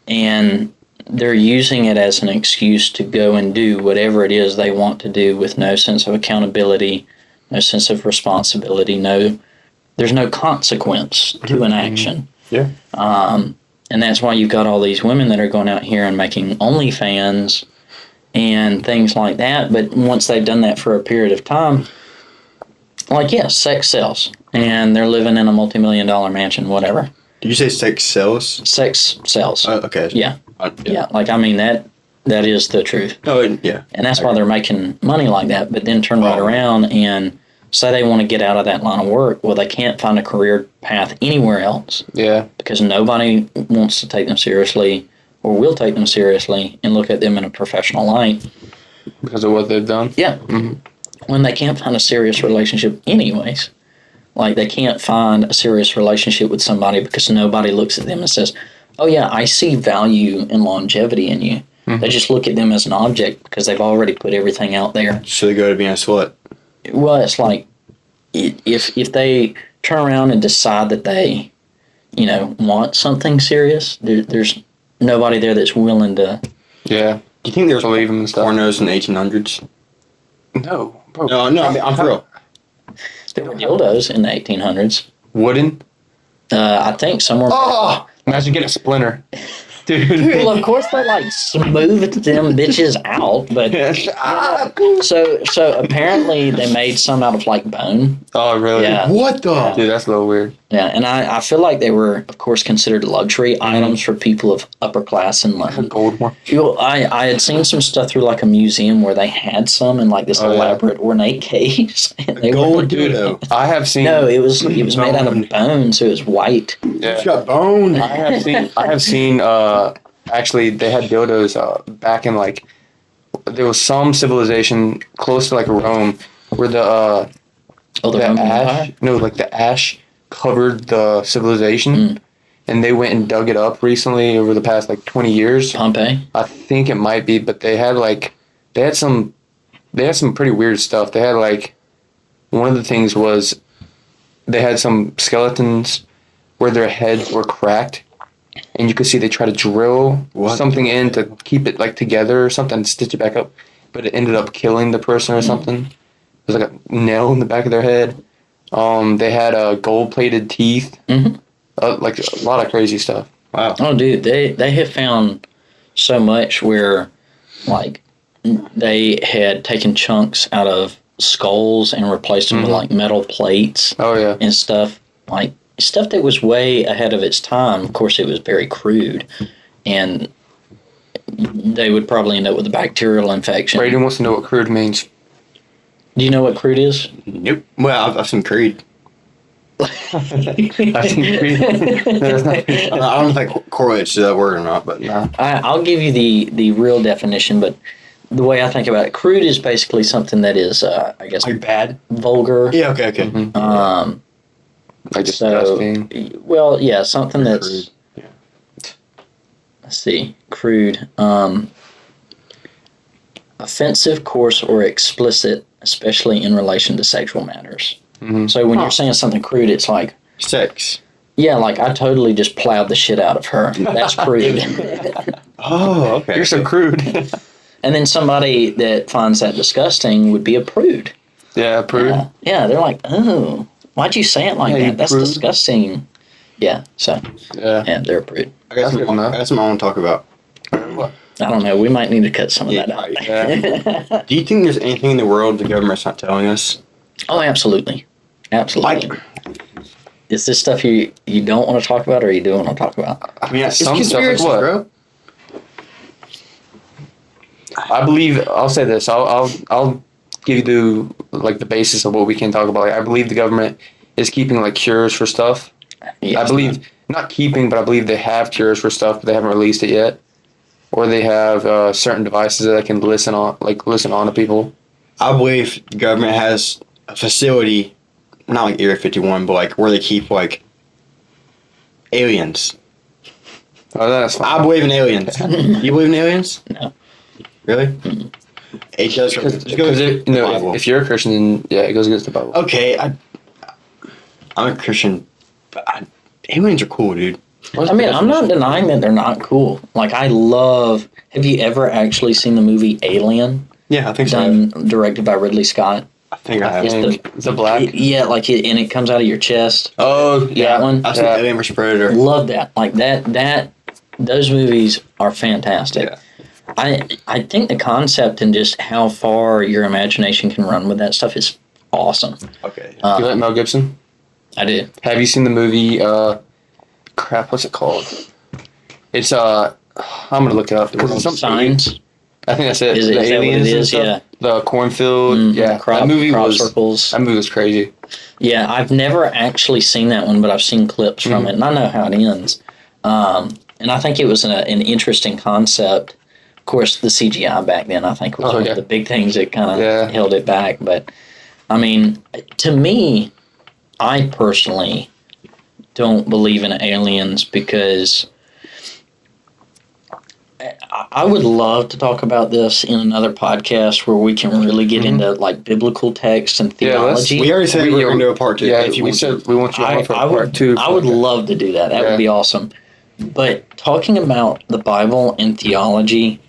And they're using it as an excuse to go and do whatever it is they want to do with no sense of accountability, no sense of responsibility, there's no consequence to an action. Yeah. And that's why you've got all these women that are going out here and making OnlyFans and things like that. But once they've done that for a period of time, like, yes, sex sells. And they're living in a multi-million-dollar mansion, whatever. Did you say sex sells? Sex sells. Okay. Yeah. Like, I mean, that is the truth. Oh, yeah. And that's why they're making money like that. But then turn right around and say they want to get out of that line of work. Well, they can't find a career path anywhere else. yeah, Because nobody wants to take them seriously or will take them seriously and look at them in a professional light. because of what they've done. Yeah. When they can't find a serious relationship anyways. Like, they can't find a serious relationship with somebody because nobody looks at them and says, oh yeah, I see value and longevity in you. They just look at them as an object because they've already put everything out there. So they go to being a slut. Well, it's like, if they turn around and decide that they, want something serious, there's nobody there that's willing to. Yeah, Do you think there was believe them and stuff. pornos in the 1800s? No, bro. No, I mean, I'm for real. There were dildos in the 1800s. Wooden. I think somewhere. Oh, imagine getting a splinter, dude. Well, of course they like smoothed them bitches out, but so apparently they made some out of like bone. Oh, really? Yeah. What the? Dude, that's a little weird. Yeah, and I feel like they were, of course, considered luxury items for people of upper class in A London. gold one. I had seen some stuff through like a museum where they had some in like this elaborate ornate case. And they Gold were dildo. I have seen. No, it was made out of bone, so it was white. Yeah. It's got bone. I have seen. Actually, they had dildos back in like. There was some civilization close to like Rome where the Roman ash. Empire? No, like the ash covered the civilization, and they went and dug it up recently over the past like 20 years. Pompeii. I think it might be, but they had some pretty weird stuff. They had like, one of the things was they had some skeletons where their heads were cracked, and you could see they try to drill something in to keep it like together or something, and stitch it back up, but it ended up killing the person or something. It was like a nail in the back of their head. They had gold-plated teeth. Like a lot of crazy stuff. Wow. Oh, dude, they have found so much where, like, they had taken chunks out of skulls and replaced them with like metal plates. Oh yeah. And stuff like stuff that was way ahead of its time. Of course, it was very crude, and they would probably end up with a bacterial infection. Braden wants to know what crude means. Do you know what crude is? Nope. Well, I've seen Creed. I think crude. I don't know if that correlates to that word or not, but Nah. I'll give you the real definition, but the way I think about it, crude is basically something that is, I guess, like bad. vulgar. Yeah. Okay. Like disgusting. So, well, yeah, something that's. Crude. Yeah. Let's see, crude. Offensive, coarse, or explicit, especially in relation to sexual matters. So when you're saying something crude, it's like, Sex. yeah, like I totally just plowed the shit out of her. That's crude. Oh, okay. You're so crude. And then somebody that finds that disgusting would be a prude. Yeah, prude. Yeah, they're like, oh, why'd you say it like Yeah, you that? That's prude. disgusting. Yeah, so, Yeah. they're a prude. I got something I want to talk about. I don't know. We might need to cut some of that out. Yeah. Do you think there's anything in the world the government's not telling us? Oh, absolutely. Absolutely. Like, Is this stuff you don't want to talk about or you do want to talk about? I mean, it's Some stuff, like conspiracies, what? bro. I believe. I'll say this. I'll give you the basis of what we can talk about. Like, I believe the government is keeping like cures for stuff. Yes. I believe not keeping, but I believe they have cures for stuff, but they haven't released it yet. Or they have certain devices that can listen on to people. I believe the government has a facility, not like Area 51, but like where they keep like aliens. Oh, that's fine. I believe in aliens. You believe in aliens? No. Really? It does Because if you're a Christian, then yeah, it goes against the Bible. Okay, I'm a Christian, but aliens are cool, dude. I mean, I'm not denying that they're not cool. Like, I love. Have you ever actually seen the movie Alien? Yeah, I think so. Directed by Ridley Scott. I think I have. It's the black. And it comes out of your chest. Oh, yeah. That one. I've seen Alien vs. Predator. Love that. Like that. Those movies are fantastic. Yeah. I think the concept and just how far your imagination can run with that stuff is awesome. Okay. You like Mel Gibson? I did. Have you seen the movie? What's it called? It's I'm gonna look it up. Because it's something. Signs. I think that's it. Is the that what it aliens and is? stuff. Yeah. The cornfield. Yeah. Crop circles. That movie was crazy. Yeah, I've never actually seen that one, but I've seen clips from it, and I know how it ends. And I think it was an interesting concept. Of course, the CGI back then, I think, was one of the big things that kind of held it back. But, I mean, to me, I personally don't believe in aliens because I would love to talk about this in another podcast where we can really get into like biblical text and theology. We already said we were going to do a part 2. Yeah, if you said we want you on for part 2. I would love to do that. That would be awesome. But talking about the Bible and theology,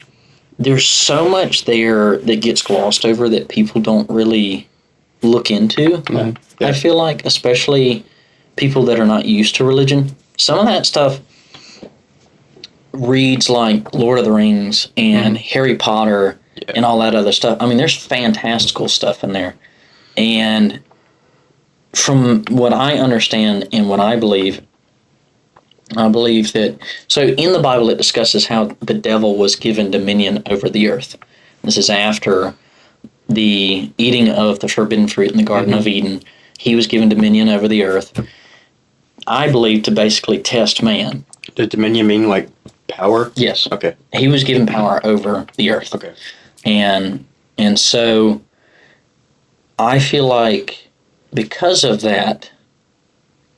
there's so much there that gets glossed over that people don't really look into. Mm-hmm. Yeah. I feel like, especially people that are not used to religion, some of that stuff reads like Lord of the Rings and Harry Potter and all that other stuff. I mean, there's fantastical stuff in there. And from what I understand and what I believe that, so in the Bible it discusses how the devil was given dominion over the earth. This is after the eating of the forbidden fruit in the Garden of Eden. He was given dominion over the earth, I believe, to basically test man. Does dominion mean like power? Yes. Okay. He was given power over the earth. Okay. And so I feel like because of that,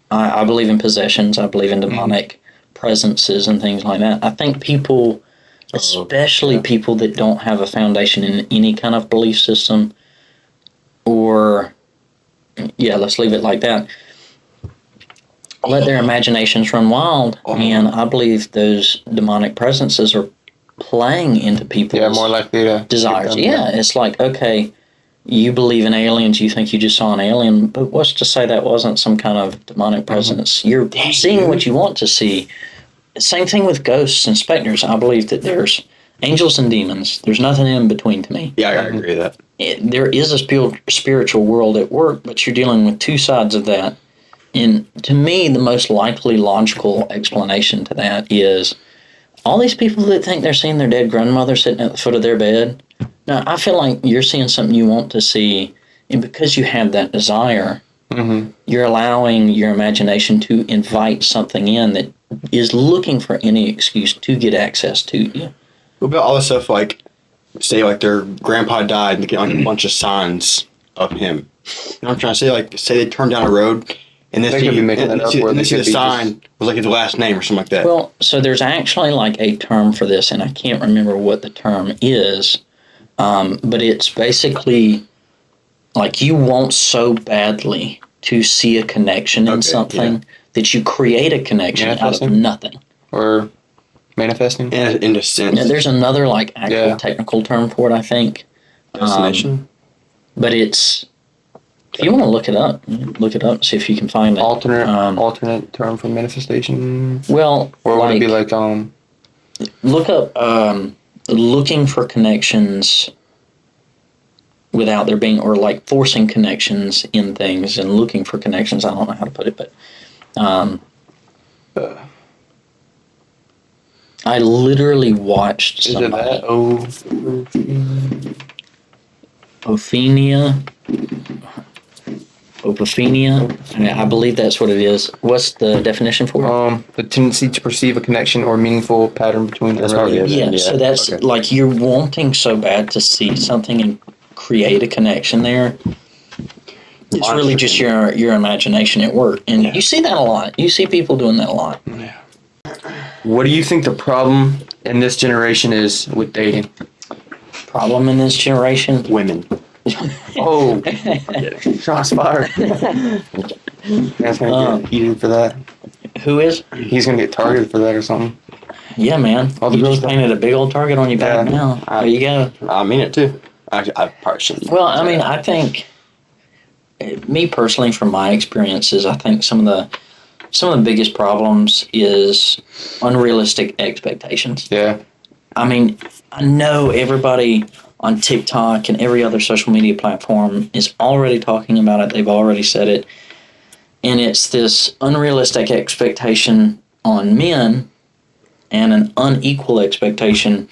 I believe in possessions. I believe in demonic presences and things like that. I think people, especially people that don't have a foundation in any kind of belief system, or, let's leave it like that, let their imaginations run wild. And I believe those demonic presences are playing into people's more likely to desires. It's like, okay, you believe in aliens, you think you just saw an alien, but what's to say that wasn't some kind of demonic presence? You're seeing what you want to see. Same thing with ghosts and specters. I believe that there's angels and demons. There's nothing in between to me. Yeah, I agree with that. There is a spiritual world at work, but you're dealing with two sides of that. And to me, the most likely logical explanation to that is all these people that think they're seeing their dead grandmother sitting at the foot of their bed. Now, I feel like you're seeing something you want to see, and because you have that desire, you're allowing your imagination to invite something in that is looking for any excuse to get access to you. What about all the stuff like, say, like their grandpa died and they get like a bunch of signs of him? You know what I'm trying to say? Like, say they turn down a road and they see the sign was like his last name or something like that. Well, so there's actually like a term for this, and I can't remember what the term is. But it's basically like you want so badly to see a connection in something that you create a connection out of nothing. Or manifesting? In a sense. Yeah, there's another like actual technical term for it, I think. Destination? But it's, if you want to look it up, see if you can find it. Alternate term for manifestation? Well, or would it be like, look up, looking for connections without there being, or like forcing connections in things and looking for connections. I don't know how to put it, but I literally watched somebody. Is it that? Opophenia. I believe that's what it is. What's the definition for it? The tendency to perceive a connection or meaningful pattern between That's probably it. Yeah, so that's like you're wanting so bad to see something and create a connection there. It's really just your imagination at work. And you see that a lot. You see people doing that a lot. Yeah. What do you think the problem in this generation is with dating? Problem in this generation? Women. Oh, shots fired. That's gonna get heated for that. Who is? He's gonna get targeted for that or something. Yeah, man. All the You girls just painted a big old target on your back now. There you go. I mean it too. Actually, I probably shouldn't. Well, I mean, I think, me personally, from my experiences, I think some of the biggest problems is unrealistic expectations. Yeah. I mean, I know everybody on TikTok and every other social media platform is already talking about it. They've already said it. And it's this unrealistic expectation on men and an unequal expectation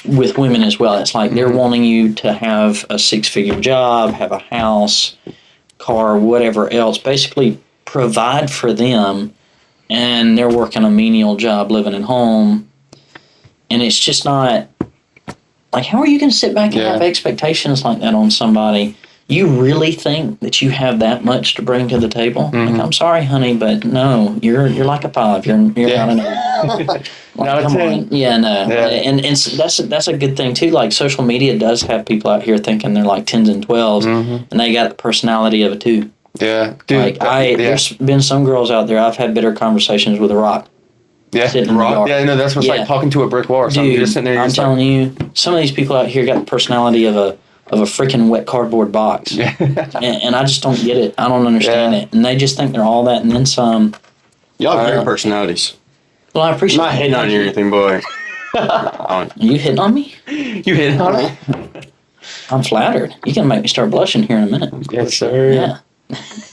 with women as well. It's like they're wanting you to have a 6-figure job, have a house, car, whatever else, basically provide for them, and they're working a menial job living at home. And it's just not, like, how are you going to sit back and have expectations like that on somebody? You really think that you have that much to bring to the table? Like, I'm sorry, honey, but no, you're like a 5. You're not an 8. Like, Not a come 10. on. Yeah, no. Yeah. And that's a good thing, too. Like, social media does have people out here thinking they're like 10s and 12s, and they got the personality of a 2. Yeah. Dude, Like, there's been some girls out there, I've had bitter conversations with a rock. Yeah, sitting in the yard. yeah, no, that's what's like talking to a brick wall or something. Dude, You're just sitting there. You're I'm just telling you, some of these people out here got the personality of a freaking wet cardboard box, and I just don't get it. I don't understand it, and they just think they're all that and then some. Y'all have great personalities. Well, I appreciate. I'm not hating on you or anything, boy. Are you hitting on me? You hitting on it? I'm flattered. You can make me start blushing here in a minute. Yes, sir. Yeah.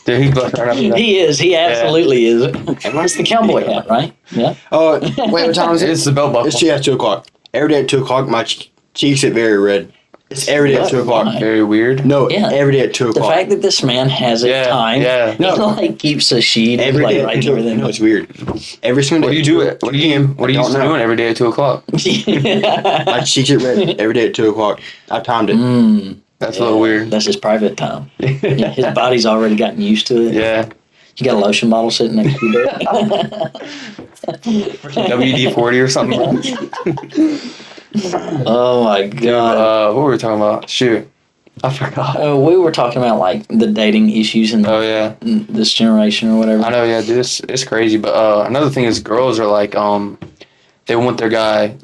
Dude, he's blushing right now. He is. He absolutely is. It's the cowboy hat, right? Yeah. Oh, wait, what time is it? It's the belt buckle. It's 2 o'clock. Every day at 2 o'clock, my cheeks get very red. It's every day at 2 o'clock. Very weird. No, Yeah. every day at 2 The o'clock. fact that this man has a time, yeah. he like keeps a sheet Every like day right at 2 over o'clock. there. No, it's weird. Every single day. What do you do? What are you used to doing every day at 2 o'clock? My cheeks get red every day at 2 o'clock. I've timed it. That's a little weird. That's his private time. Yeah, his body's already gotten used to it. Yeah. You got a lotion bottle sitting next to you. WD-40 or something. Oh my god. What were we talking about? Shoot. I forgot. Oh, we were talking about like the dating issues in this generation or whatever. I know, yeah, dude, it's crazy. But another thing is girls are like, they want their guy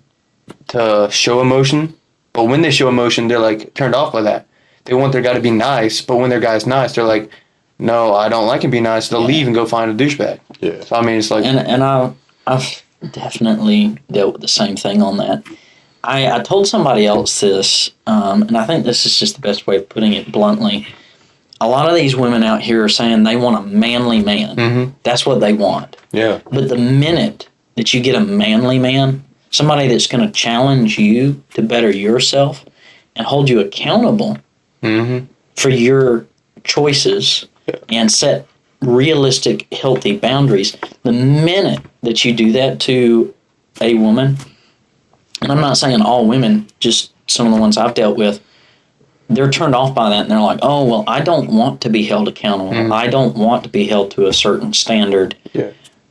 to show emotion, but when they show emotion, they're like turned off by that. They want their guy to be nice, but when their guy's nice, they're like, no, I don't like him being nice. They'll leave and go find a douchebag. Yeah. So I mean, it's like, and I've definitely dealt with the same thing on that. I told somebody else this, and I think this is just the best way of putting it bluntly. A lot of these women out here are saying they want a manly man. That's what they want. yeah, But the minute that you get a manly man, somebody that's going to challenge you to better yourself and hold you accountable for your choices and set realistic, healthy boundaries, the minute that you do that to a woman, and I'm not saying all women, just some of the ones I've dealt with, they're turned off by that and they're like, oh, well, I don't want to be held accountable. I don't want to be held to a certain standard. Yeah.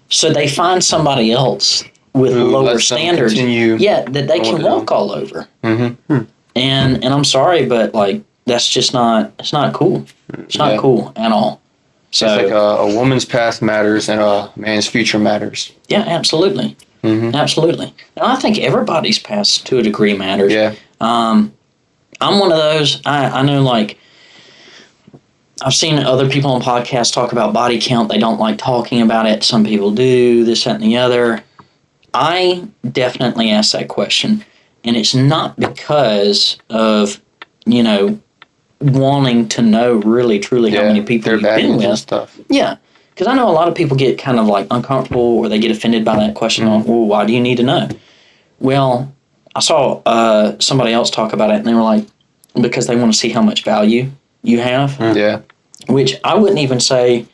So they find somebody else with lower standards. That they can walk all over. And I'm sorry, but like that's just not, it's not cool. It's not cool at all. So it's like a woman's past matters and a man's future matters. Yeah, absolutely. Absolutely. And I think everybody's past to a degree matters. Yeah. I'm one of those. I know, like, I've seen other people on podcasts talk about body count. They don't like talking about it. Some people do, this, that, and the other. I definitely ask that question. And it's not because of, wanting to know really, truly how many people you've been with. And stuff. Yeah. Because I know a lot of people get kind of like uncomfortable or they get offended by that question. Well, why do you need to know? Well, I saw somebody else talk about it, and they were like, because they want to see how much value you have. Yeah. Which I wouldn't even say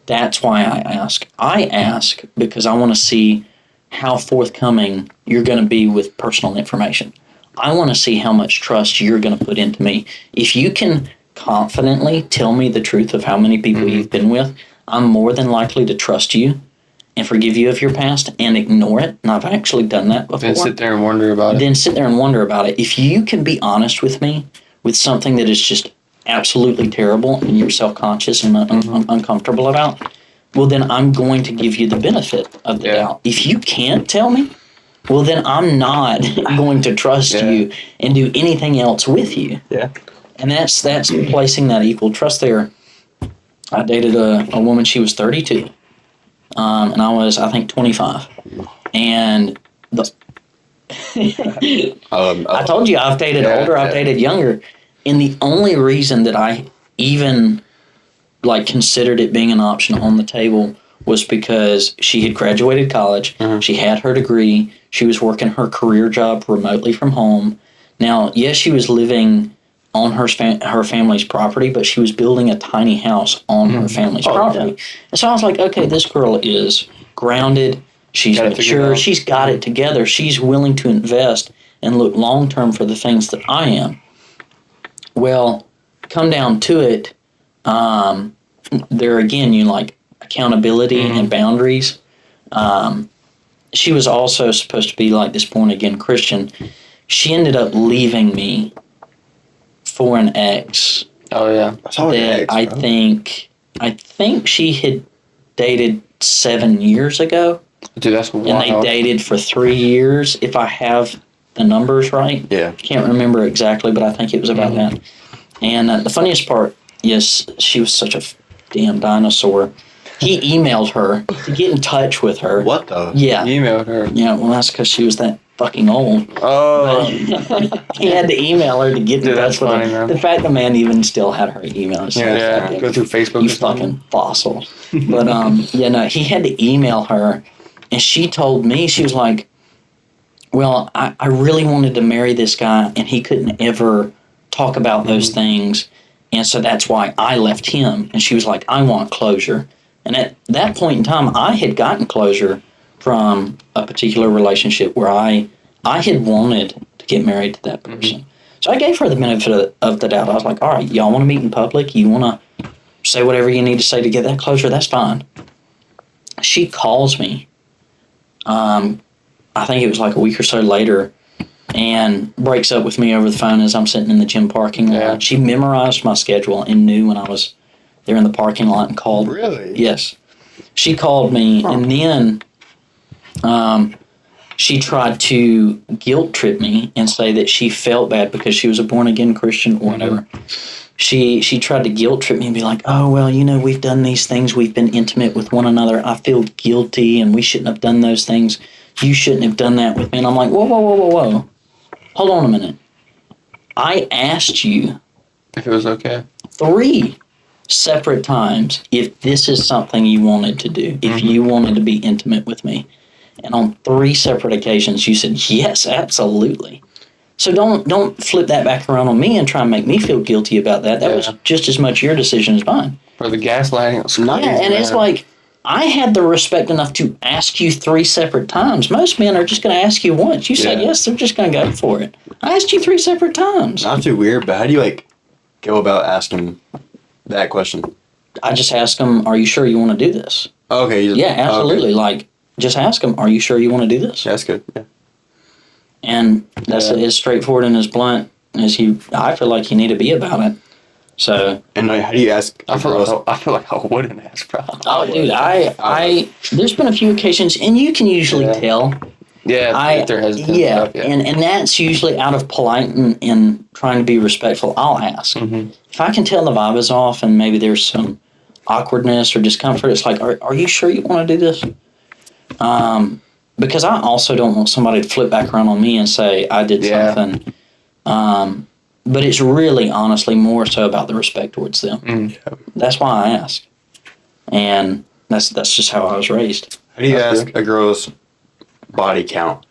that's why I ask. I ask because I want to see how forthcoming you're going to be with personal information. I want to see how much trust you're going to put into me. If you can confidently tell me the truth of how many people you've been with, I'm more than likely to trust you and forgive you of your past and ignore it. And I've actually done that before. Then sit there and wonder about it. If you can be honest with me with something that is just absolutely terrible and you're self-conscious and uncomfortable about, well, then I'm going to give you the benefit of the doubt. If you can't tell me, well, then I'm not going to trust you and do anything else with you. Yeah. And that's placing that equal trust there. I dated a woman, she was 32, and I was, I think, 25. And I told you I've dated older, I've dated younger. And the only reason that I even considered it being an option on the table was because she had graduated college, she had her degree, she was working her career job remotely from home. Now, yes, she was living on her family's property, but she was building a tiny house on her family's property. Yeah. And so I was like, okay, this girl is grounded, she's mature, she's got it together, she's willing to invest and look long-term for the things that I am. Well, come down to it, there again, accountability and boundaries. She was also supposed to be like this born-again Christian. She ended up leaving me for an ex. Oh yeah, that I think she had dated 7 years ago. Dude, that's wild. And they dated for 3 years, if I have the numbers right. Yeah. Can't remember exactly, but I think it was about that. And the funniest part, yes, she was such a damn dinosaur. He emailed her to get in touch with her. What the? Yeah. He emailed her. Yeah, well, that's because she was that fucking old. Oh. He had to email her to get in touch with her. Man. The fact the man even still had her email. Go through Facebook. You fucking fossil. But, he had to email her, and she told me, she was like, well, I really wanted to marry this guy, and he couldn't ever talk about those things, and so that's why I left him. And she was like, I want closure. And at that point in time, I had gotten closure from a particular relationship where I had wanted to get married to that person. So I gave her the benefit of the doubt. I was like, all right, y'all want to meet in public? You want to say whatever you need to say to get that closure? That's fine. She calls me. I think it was like a week or so later, and breaks up with me over the phone as I'm sitting in the gym parking lot. Yeah. She memorized my schedule and knew when I was there in the parking lot and called. Really? Yes. She called me, and then she tried to guilt trip me and say that she felt bad because she was a born-again Christian or whatever. She tried to guilt trip me and be like, oh, well, we've done these things. We've been intimate with one another. I feel guilty, and we shouldn't have done those things. You shouldn't have done that with me. And I'm like, whoa. Hold on a minute. I asked you if it was okay 3 separate times if this is something you wanted to do, if you wanted to be intimate with me. And on 3 separate occasions, you said, yes, absolutely. So don't flip that back around on me and try and make me feel guilty about that. That was just as much your decision as mine. For the gaslighting. It's like, I had the respect enough to ask you 3 separate times. Most men are just going to ask you once. You say yes, they're just going to go for it. I asked you 3 separate times. Not too weird, but how do you go about asking that question? I just ask them, are you sure you want to do this? Okay. Yeah, absolutely. Okay. Just ask them, are you sure you want to do this? Yeah, that's good. Yeah. And that's as straightforward and as blunt as I feel like you need to be about it. So. And how do you ask? I feel like I wouldn't ask, probably. Oh, dude, I there's been a few occasions, and you can usually tell. Yeah, if there has been stuff, and that's usually out of polite and trying to be respectful. I'll ask. If I can tell the vibe is off and maybe there's some awkwardness or discomfort, it's like, are you sure you want to do this? Because I also don't want somebody to flip back around on me and say I did something. But it's really, honestly, more so about the respect towards them. That's why I ask. And that's just how I was raised. How do you ask a girl's body count?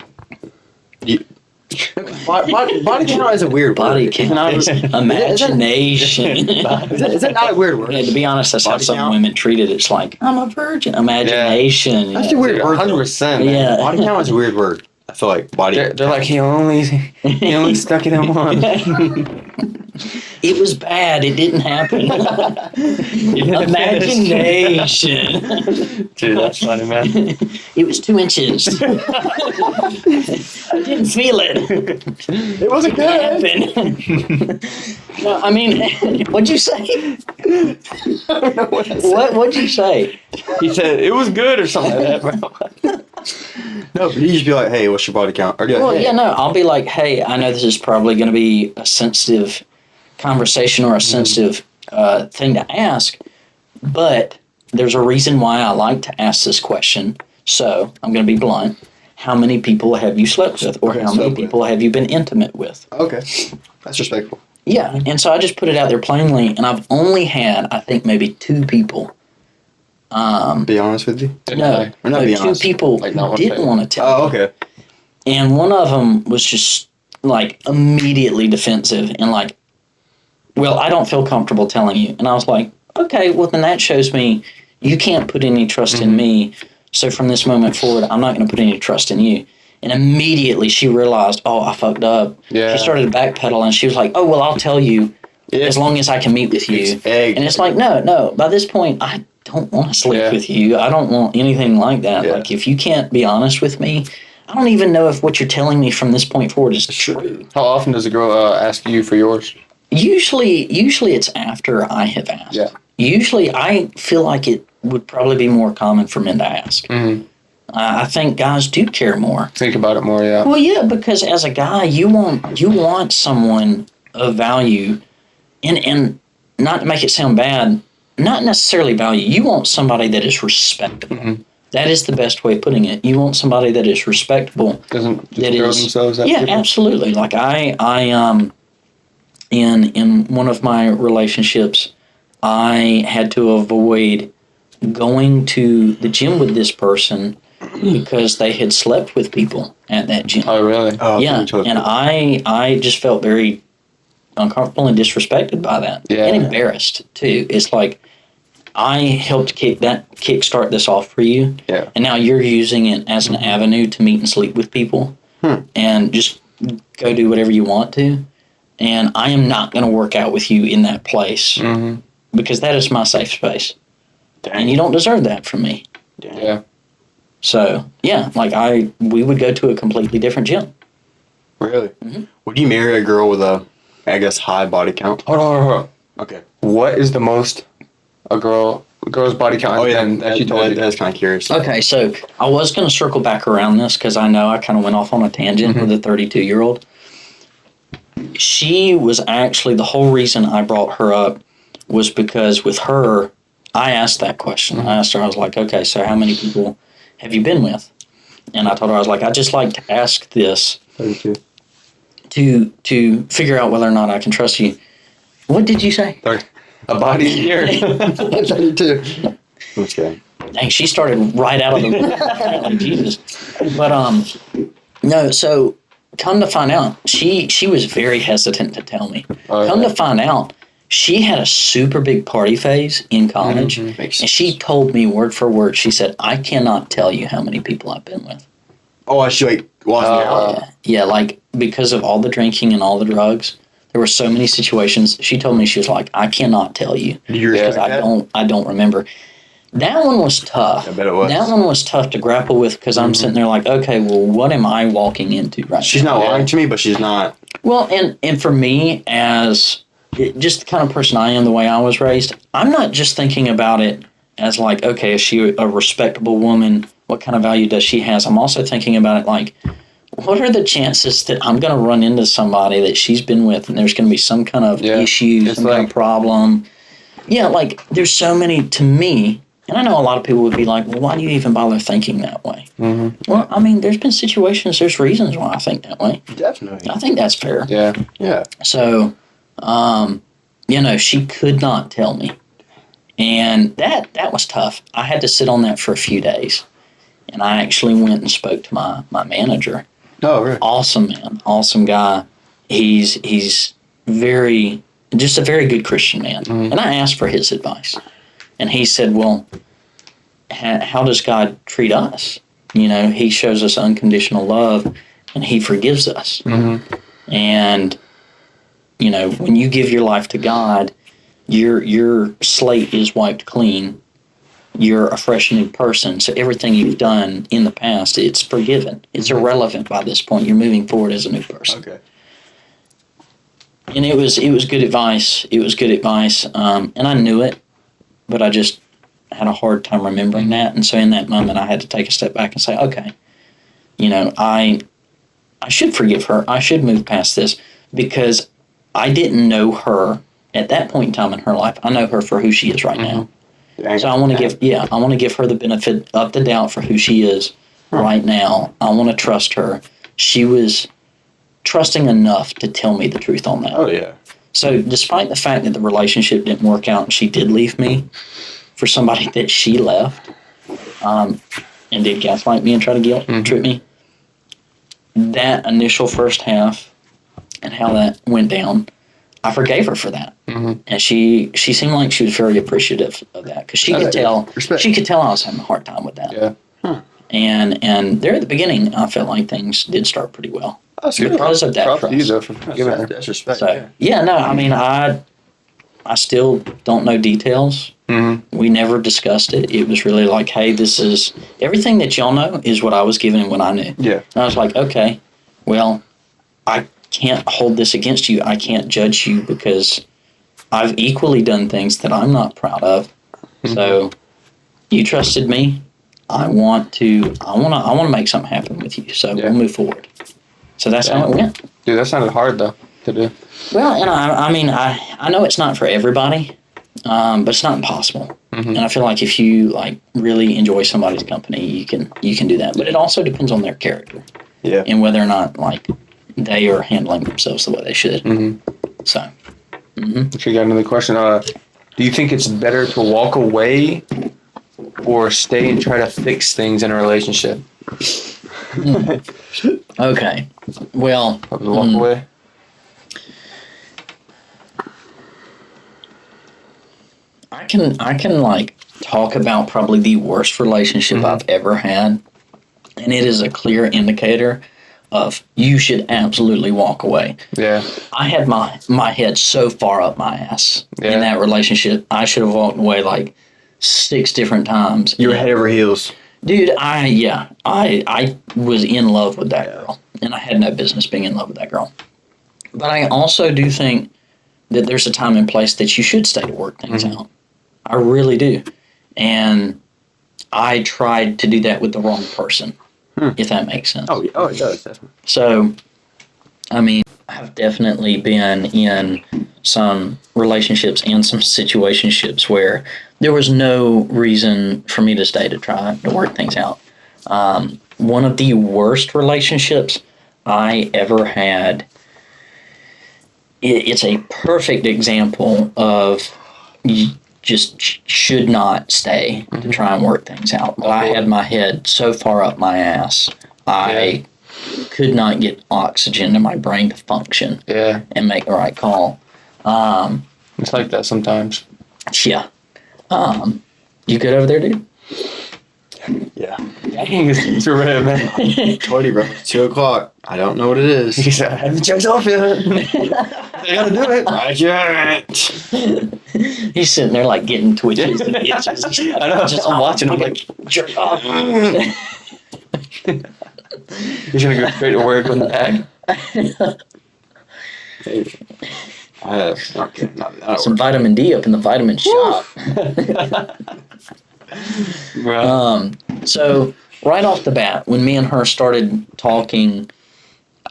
Body count is a weird Body word. count. Imagination. Is that not a weird word? Yeah, to be honest, that's how some women treat it. It's like, I'm a virgin. Imagination. That's a weird word. 100%. Yeah. Body count is a weird word. I feel like body. They're like, he only stuck it in one. It was bad. It didn't happen. Imagination. Dude, that's funny, man. It was 2 inches. I didn't feel it. It wasn't good. No, I mean, what'd you say? What'd you say? He said it was good or something like that, bro. No, but you just be like, hey, what's your body count? Or do you Well, like, hey. yeah, no, I'll be like, hey, I know this is probably going to be a sensitive conversation or a sensitive thing to ask, but there's a reason why I like to ask this question. So I'm going to be blunt. How many people have you slept with, or how many people have you been intimate with? Okay, that's respectful. Yeah, and so I just put it out there plainly, and I've only had, I think, maybe 2 people. Be honest with you. No, Or not be 2 honest. people Like, who not didn't want to tell. Oh, okay. And one of them was just like immediately defensive and like, well, I don't feel comfortable telling you. And I was like, okay, well, then that shows me you can't put any trust in me. So from this moment forward, I'm not going to put any trust in you. And immediately she realized, oh, I fucked up. Yeah. She started to backpedal and she was like, oh, well, I'll tell you as long as I can meet with you. And it's like, no, by this point, I don't want to sleep with you. I don't want anything like that. Yeah. Like, if you can't be honest with me, I don't even know if what you're telling me from this point forward is true. How often does a girl ask you for yours? Usually it's after I have asked. Yeah. Usually I feel like it would probably be more common for men to ask. Mm-hmm. I think guys do care more. Think about it more, yeah. Well, yeah, because as a guy, you want someone of value, and not to make it sound bad, not necessarily value. You want somebody that is respectable. Mm-hmm. That is the best way of putting it. You want somebody that is respectable. Doesn't just throw themselves at yeah, people? absolutely. Like I in one of my relationships, I had to avoid going to the gym with this person because they had slept with people at that gym. Oh, really? Oh, Yeah, and I just felt very uncomfortable and disrespected by that, and embarrassed too. It's like I helped kickstart this off for you, and now you're using it as an avenue to meet and sleep with people, and just go do whatever you want to. And I am not going to work out with you in that place because that is my safe space, and you don't deserve that from me. Yeah. So yeah, like we would go to a completely different gym. Really? Mm-hmm. Would you marry a girl with a, I guess, high body count? Hold on. Okay. What is the most a girl's body count? Oh yeah, that she told you. That's kind of curious. Okay, so I was going to circle back around this because I know I kind of went off on a tangent with a 32-year-old. She was actually, the whole reason I brought her up was because with her, I asked that question. I asked her, I was like, okay, so how many people have you been with? And I told her, I was like, I'd just like to ask this 32. to figure out whether or not I can trust you. What did you say? A body a year. 32. I'm just kidding. Dang, she started right out of the like, Jesus. But no, so come to find out, she was very hesitant to tell me. Come to find out, she had a super big party phase in college, and she told me word for word, she said, I cannot tell you how many people I've been with. Oh, she like lost me out. Yeah, like because of all the drinking and all the drugs, there were so many situations. She told me, she was like, I cannot tell you because I don't remember. That one was tough. I bet it was. That one was tough to grapple with because I'm sitting there like, okay, well, what am I walking into right now? She's not lying to me, but she's not. Well, and for me, as just the kind of person I am, the way I was raised, I'm not just thinking about it as like, okay, is she a respectable woman? What kind of value does she have? I'm also thinking about it like, what are the chances that I'm going to run into somebody that she's been with and there's going to be some kind of issue, some kind of problem? Yeah, like there's so many to me. And I know a lot of people would be like, well, why do you even bother thinking that way? Mm-hmm. Well, I mean, there's been situations, there's reasons why I think that way. Definitely. I think that's fair. Yeah. Yeah. So, she could not tell me. And that was tough. I had to sit on that for a few days. And I actually went and spoke to my manager. Oh, really? Awesome man. Awesome guy. He's just a very good Christian man. Mm-hmm. And I asked for his advice. And he said, well, how does God treat us? He shows us unconditional love and he forgives us. Mm-hmm. And, when you give your life to God, your slate is wiped clean. You're a fresh new person. So everything you've done in the past, it's forgiven. It's irrelevant by this point. You're moving forward as a new person. Okay. And it was good advice. It was good advice. And I knew it, but I just had a hard time remembering that. And so in that moment, I had to take a step back and say, okay, I should forgive her. I should move past this because I didn't know her at that point in time in her life. I know her for who she is right now. So I want to give her the benefit of the doubt for who she is right now. I want to trust her. She was trusting enough to tell me the truth on that. Oh, yeah. So despite the fact that the relationship didn't work out and she did leave me for somebody that she left and did gaslight me and try to guilt trip me, that initial first half and how that went down, I forgave her for that. Mm-hmm. And she seemed like she was very appreciative of that because she could tell I was having a hard time with that. Yeah. Huh. And there at the beginning, I felt like things did start pretty well. That's good. Because of that trust. You, though, for giving her. That's respect. So, no, I mean, I still don't know details. Mm-hmm. We never discussed it. It was really like, hey, this is everything that y'all know is what I was given and what I knew. Yeah. And I was like, okay, well, I can't hold this against you. I can't judge you because I've equally done things that I'm not proud of. Mm-hmm. So you trusted me. I want to make something happen with you. So we'll move forward. So that's how it went. Dude, that sounded hard though to do. Well, and I know it's not for everybody, but it's not impossible. Mm-hmm. And I feel like if you really enjoy somebody's company, you can do that. But it also depends on their character. Yeah. And whether or not they are handling themselves the way they should. Mm-hmm. So. Mm-hmm. If you got another question, do you think it's better to walk away or stay and try to fix things in a relationship? Okay. Well, walk away. I can talk about probably the worst relationship I've ever had, and it is a clear indicator of you should absolutely walk away. Yeah. I had my head so far up my ass in that relationship. I should have walked away 6 different times. You were head over heels. Dude, I was in love with that girl, and I had no business being in love with that girl. But I also do think that there's a time and place that you should stay to work things out. I really do. And I tried to do that with the wrong person, if that makes sense. Oh, it does, definitely. So, I mean, I've definitely been in some relationships and some situationships where there was no reason for me to stay to try to work things out. One of the worst relationships I ever had, it's a perfect example of you just should not stay to try and work things out. But I had my head so far up my ass, I could not get oxygen to my brain to function and make the right call. It's like that sometimes. Yeah. You good over there, dude? Yeah. Dang, it's a red, man. 20, bro. 2 o'clock. I don't know what it is. He said, I haven't checked off yet. I gotta do it. I can't. He's sitting there getting twitches and itches. I know. I'm watching. I'm like, jerk off. He's gonna go straight to work with the bag. Some vitamin D up in the vitamin shop. So right off the bat, when me and her started talking,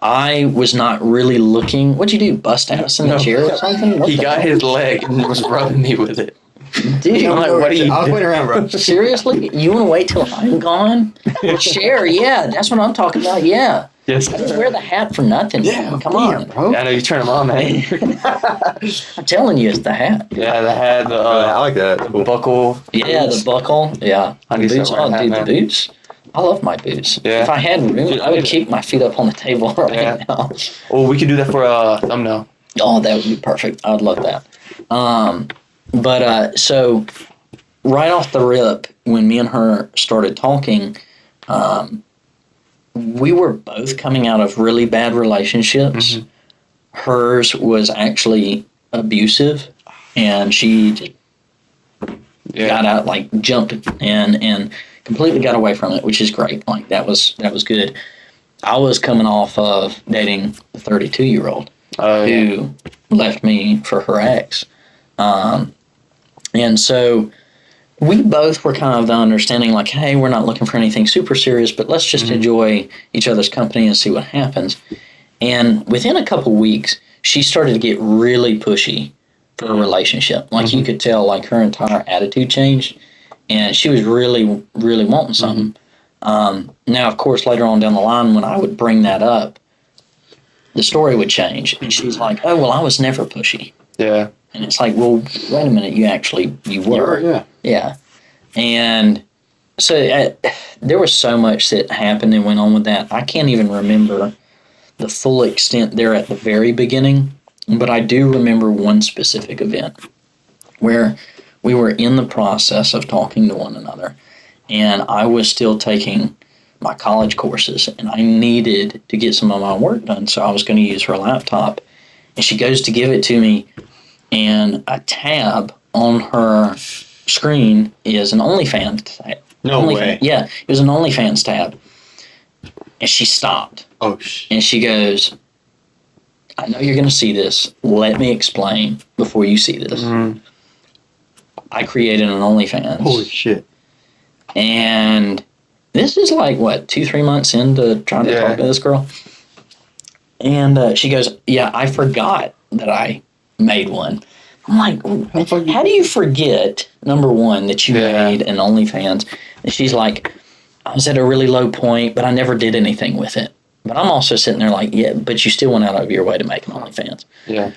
I was not really looking. What'd you do? Bust ass in the chair or something? He got his leg and was rubbing me with it. Dude, I'm like, what are you? I was waiting around, bro. Seriously? You want to wait till I'm gone? Share, yeah, that's what I'm talking about. Yeah. Yes. I didn't wear the hat for nothing. Yeah, man. Come on, bro. Yeah, I know you turn them on, man. I'm telling you, it's the hat. Yeah, the hat, I like that. the buckle. Yeah, the buckle. Yeah, I the need to boots. start wearing Oh, that, dude, man. the boots. I love my boots. Yeah. If I had room, Dude, I would keep my feet up on the table right now. Oh, we could do that for a thumbnail. Oh, that would be perfect. I'd love that. So right off the rip, when me and her started talking, we were both coming out of really bad relationships. Mm-hmm. Hers was actually abusive, and she just got out, like jumped and completely got away from it, which is great. Like that was good. I was coming off of dating a 32-year-old who left me for her ex. And so we both were kind of the understanding, like, hey, we're not looking for anything super serious, but let's just enjoy each other's company and see what happens. And within a couple weeks, she started to get really pushy for a relationship. Like you could tell, like her entire attitude changed, and she was really, really wanting something. Now, of course, later on down the line, when I would bring that up, the story would change. And she's like, oh, well, I was never pushy. Yeah. And it's like, well, wait a minute, you were. Yeah. Yeah. And so there was so much that happened and went on with that. I can't even remember the full extent there at the very beginning, but I do remember one specific event where we were in the process of talking to one another, and I was still taking my college courses, and I needed to get some of my work done, so I was going to use her laptop. And she goes to give it to me, and a tab on her screen is an OnlyFans tab. No way. Yeah, it was an OnlyFans tab. And she stopped. Oh, and she goes, I know you're going to see this. Let me explain before you see this. I created an OnlyFans. Holy shit. And this is like, what, 2-3 months into trying to talk to this girl? And she goes, yeah, I forgot that I made one. I'm like, how do you forget, number one, that you made an OnlyFans? And she's like, I was at a really low point, but I never did anything with it. But I'm also sitting there like, yeah, but you still went out of your way to make an OnlyFans. Yeah.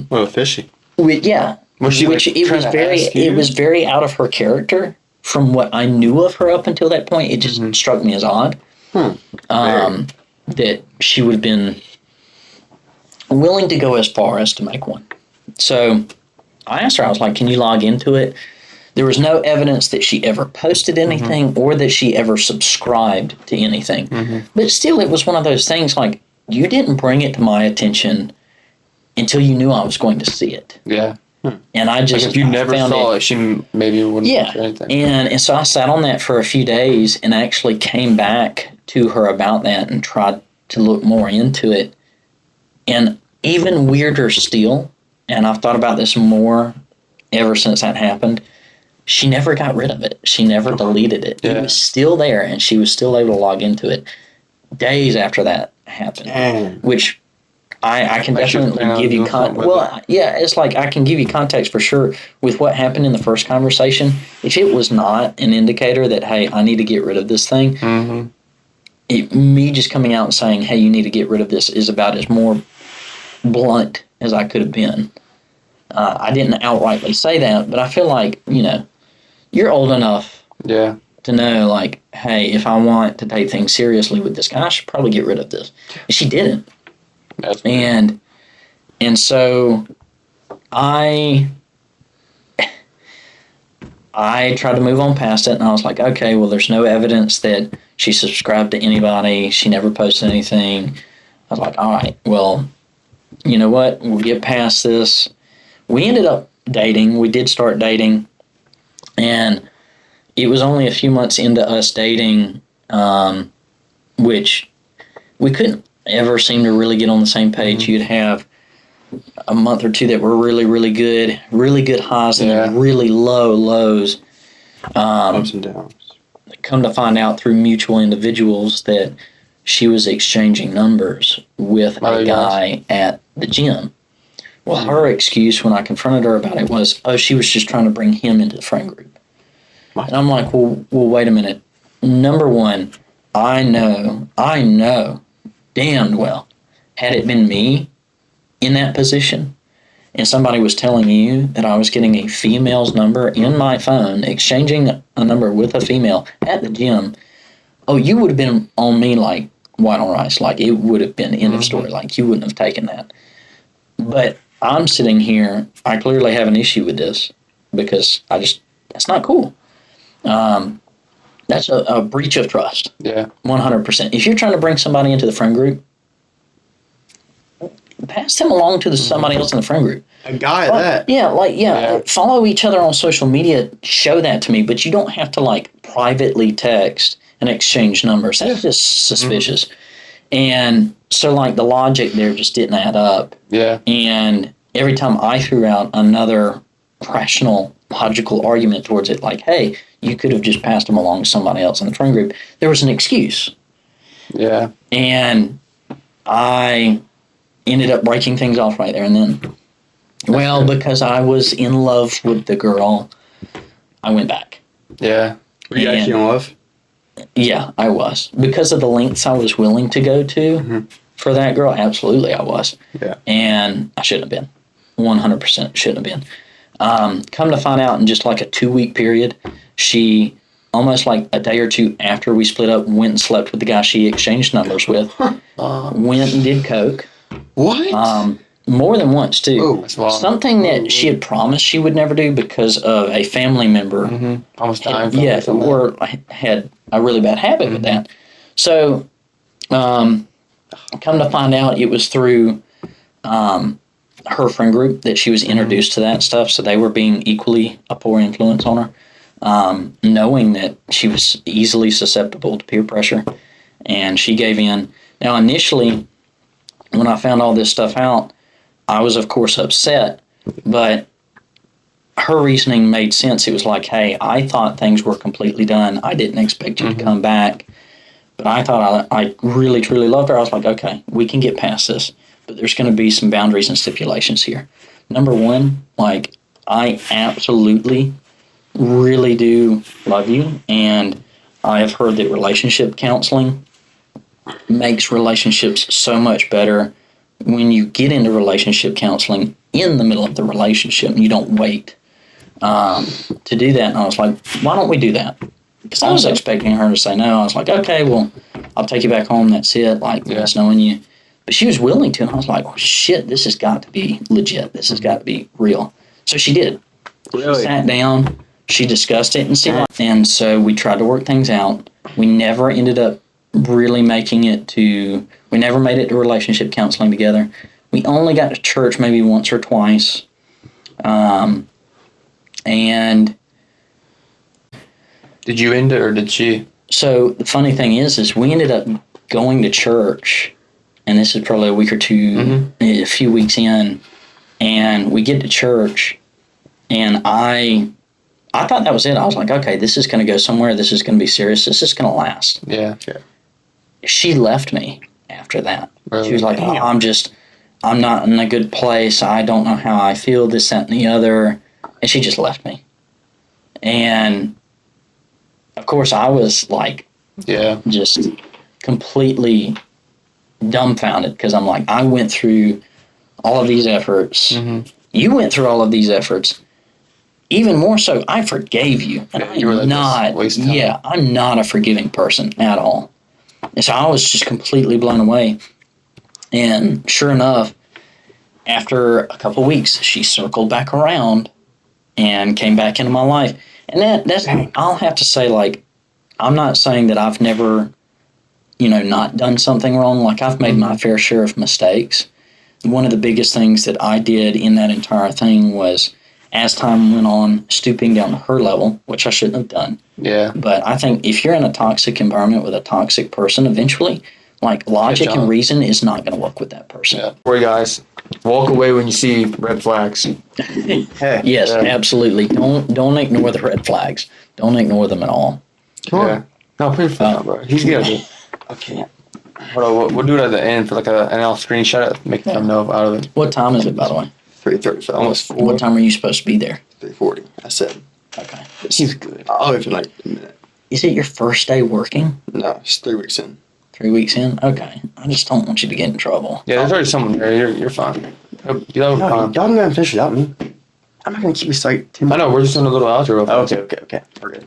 Well, fishy. Yeah. Was she Which it was very out of her character from what I knew of her up until that point. It just struck me as odd. That she would have been willing to go as far as to make one. So I asked her, I was like, can you log into it? There was no evidence that she ever posted anything or that she ever subscribed to anything. But still, it was one of those things like, you didn't bring it to my attention until you knew I was going to see it. Yeah. And I just, like if you never saw it, she maybe wouldn't do anything. And so I sat on that for a few days and actually came back to her about that and tried to look more into it. And even weirder still, and I've thought about this more ever since that happened, she never got rid of it. She never deleted it. It was still there, and she was still able to log into it days after that happened, which I can definitely give you it's like I can give you context for sure with what happened in the first conversation. If it was not an indicator that, hey, I need to get rid of this thing, me just coming out and saying, hey, you need to get rid of this is about as more blunt as I could have been. I didn't outrightly say that, but I feel like, you're old enough to know, like, hey, if I want to take things seriously with this guy, I should probably get rid of this. And she didn't. And so I tried to move on past it, and I was like, okay, well, there's no evidence that she subscribed to anybody. She never posted anything. I was like, all right, well, you know what? We'll get past this. We ended up dating. We did start dating, and it was only a few months into us dating, which we couldn't ever seem to really get on the same page. You'd have a month or two that were really, really good highs and then really low lows. Ups and downs. Come to find out through mutual individuals that she was exchanging numbers with a guy at the gym. Well, her excuse when I confronted her about it was, she was just trying to bring him into the friend group. And I'm like, well, wait a minute. Number one, I know damned well, had it been me in that position, and somebody was telling you that I was getting a female's number in my phone, exchanging a number with a female at the gym, oh, you would have been on me like white on rice. Like, it would have been end of story. Like, you wouldn't have taken that. But I'm sitting here, I clearly have an issue with this because that's not cool. That's a breach of trust. Yeah. 100%. If you're trying to bring somebody into the friend group, pass them along to somebody else in the friend group. A guy at that. Yeah, follow each other on social media, show that to me, but you don't have to, like, privately text and exchange numbers. That's just suspicious. And so, like, the logic there just didn't add up. Yeah. And every time I threw out another rational, logical argument towards it, like, hey, you could have just passed them along to somebody else in the friend group, there was an excuse. Yeah. And I ended up breaking things off right there and then. Well, because I was in love with the girl, I went back. Yeah. Were you actually in love? Yeah, I was. Because of the lengths I was willing to go to for that girl, absolutely I was. Yeah. And I shouldn't have been. 100% shouldn't have been. Come to find out, in just like a 2-week period, she, almost like a day or two after we split up, went and slept with the guy she exchanged numbers with. Went and did coke. What? More than once, too. Oh, that's wild. Something that she had promised she would never do because of a family member. Almost dying from it. Or had a really bad habit with that. So, come to find out, it was through her friend group that she was introduced to that stuff. So they were being equally a poor influence on her, knowing that she was easily susceptible to peer pressure, and she gave in. Now, initially, when I found all this stuff out, I was, of course, upset, but her reasoning made sense. It was like, hey, I thought things were completely done. I didn't expect you to come back, but I thought I really, truly loved her. I was like, okay, we can get past this, but there's going to be some boundaries and stipulations here. Number one, like, I absolutely, really do love you, and I have heard that relationship counseling makes relationships so much better when you get into relationship counseling in the middle of the relationship and you don't wait to do that. And I was like, why don't we do that? Because I was expecting her to say no. I was like, okay, well, I'll take you back home. That's it. Like, that's knowing you. But she was willing to. And I was like, oh, shit, this has got to be legit. This has got to be real. So she did. Really? She sat down. She discussed it and so we tried to work things out. We never ended up really making it to, we never made it to relationship counseling together. We only got to church maybe once or twice. And did you end it or did she? So the funny thing is we ended up going to church, and this is probably a week or two, a few weeks in, and we get to church, and I thought that was it. I was like, okay, this is going to go somewhere. This is going to be serious. This is going to last. Yeah. She left me after that. Really? She was like, oh, I'm not in a good place. I don't know how I feel, this, that, and the other. And she just left me. And, of course, I was like, just completely dumbfounded because I'm like, I went through all of these efforts. You went through all of these efforts. Even more so, I forgave you. And I'm not a forgiving person at all. And so I was just completely blown away. And sure enough, after a couple weeks, she circled back around and came back into my life. And that's, I'll have to say, like, I'm not saying that I've never, not done something wrong. Like, I've made my fair share of mistakes. One of the biggest things that I did in that entire thing was, as time went on, stooping down to her level, which I shouldn't have done. Yeah. But I think if you're in a toxic environment with a toxic person, eventually, like, logic and reason is not going to work with that person. Yeah. Boy, guys, walk away when you see red flags. Yes, absolutely. Don't ignore the red flags. Don't ignore them at all. Come on. Yeah. No, put your phone down, bro. He's good. I can't. Hold on, we'll do it at the end for like and I'll screenshot it, make them know out of it. What time is it, by the way? 3:35. Almost 4. What time are you supposed to be there? 3:40. I said. Okay. He's good. I'll leave in like a minute. Is it your first day working? No, it's 3 weeks in. 3 weeks in? Okay. I just don't want you to get in trouble. Yeah, there's already someone there. You're fine. Y'all Y'all gonna finish without me. I'm not gonna keep this like 10 I know, we're just doing a little outro. Okay. We're good.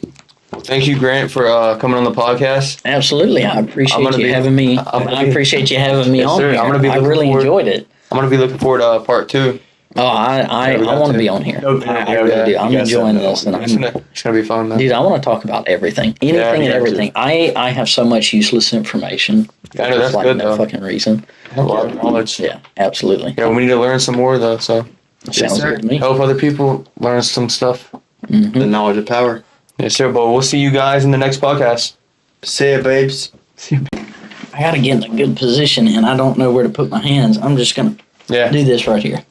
Thank you, Grant, for coming on the podcast. Absolutely. I appreciate you having me. I appreciate you having me on here. I really enjoyed it. I'm going to be looking forward to part 2. Oh, I want to be on here. I really do. I'm enjoying this. And it's going to be fun, though. Dude, I want to talk about everything. Anything and everything. I have so much useless information. I know, that's good, no though. fucking reason. I have a lot of knowledge. Yeah, absolutely. Yeah, we need to learn some more, though, so. Sounds good to me. Help other people learn some stuff. Mm-hmm. The knowledge of power. Yes, sir, but we'll see you guys in the next podcast. See ya, babes. I got to get in a good position, and I don't know where to put my hands. I'm just going to do this right here.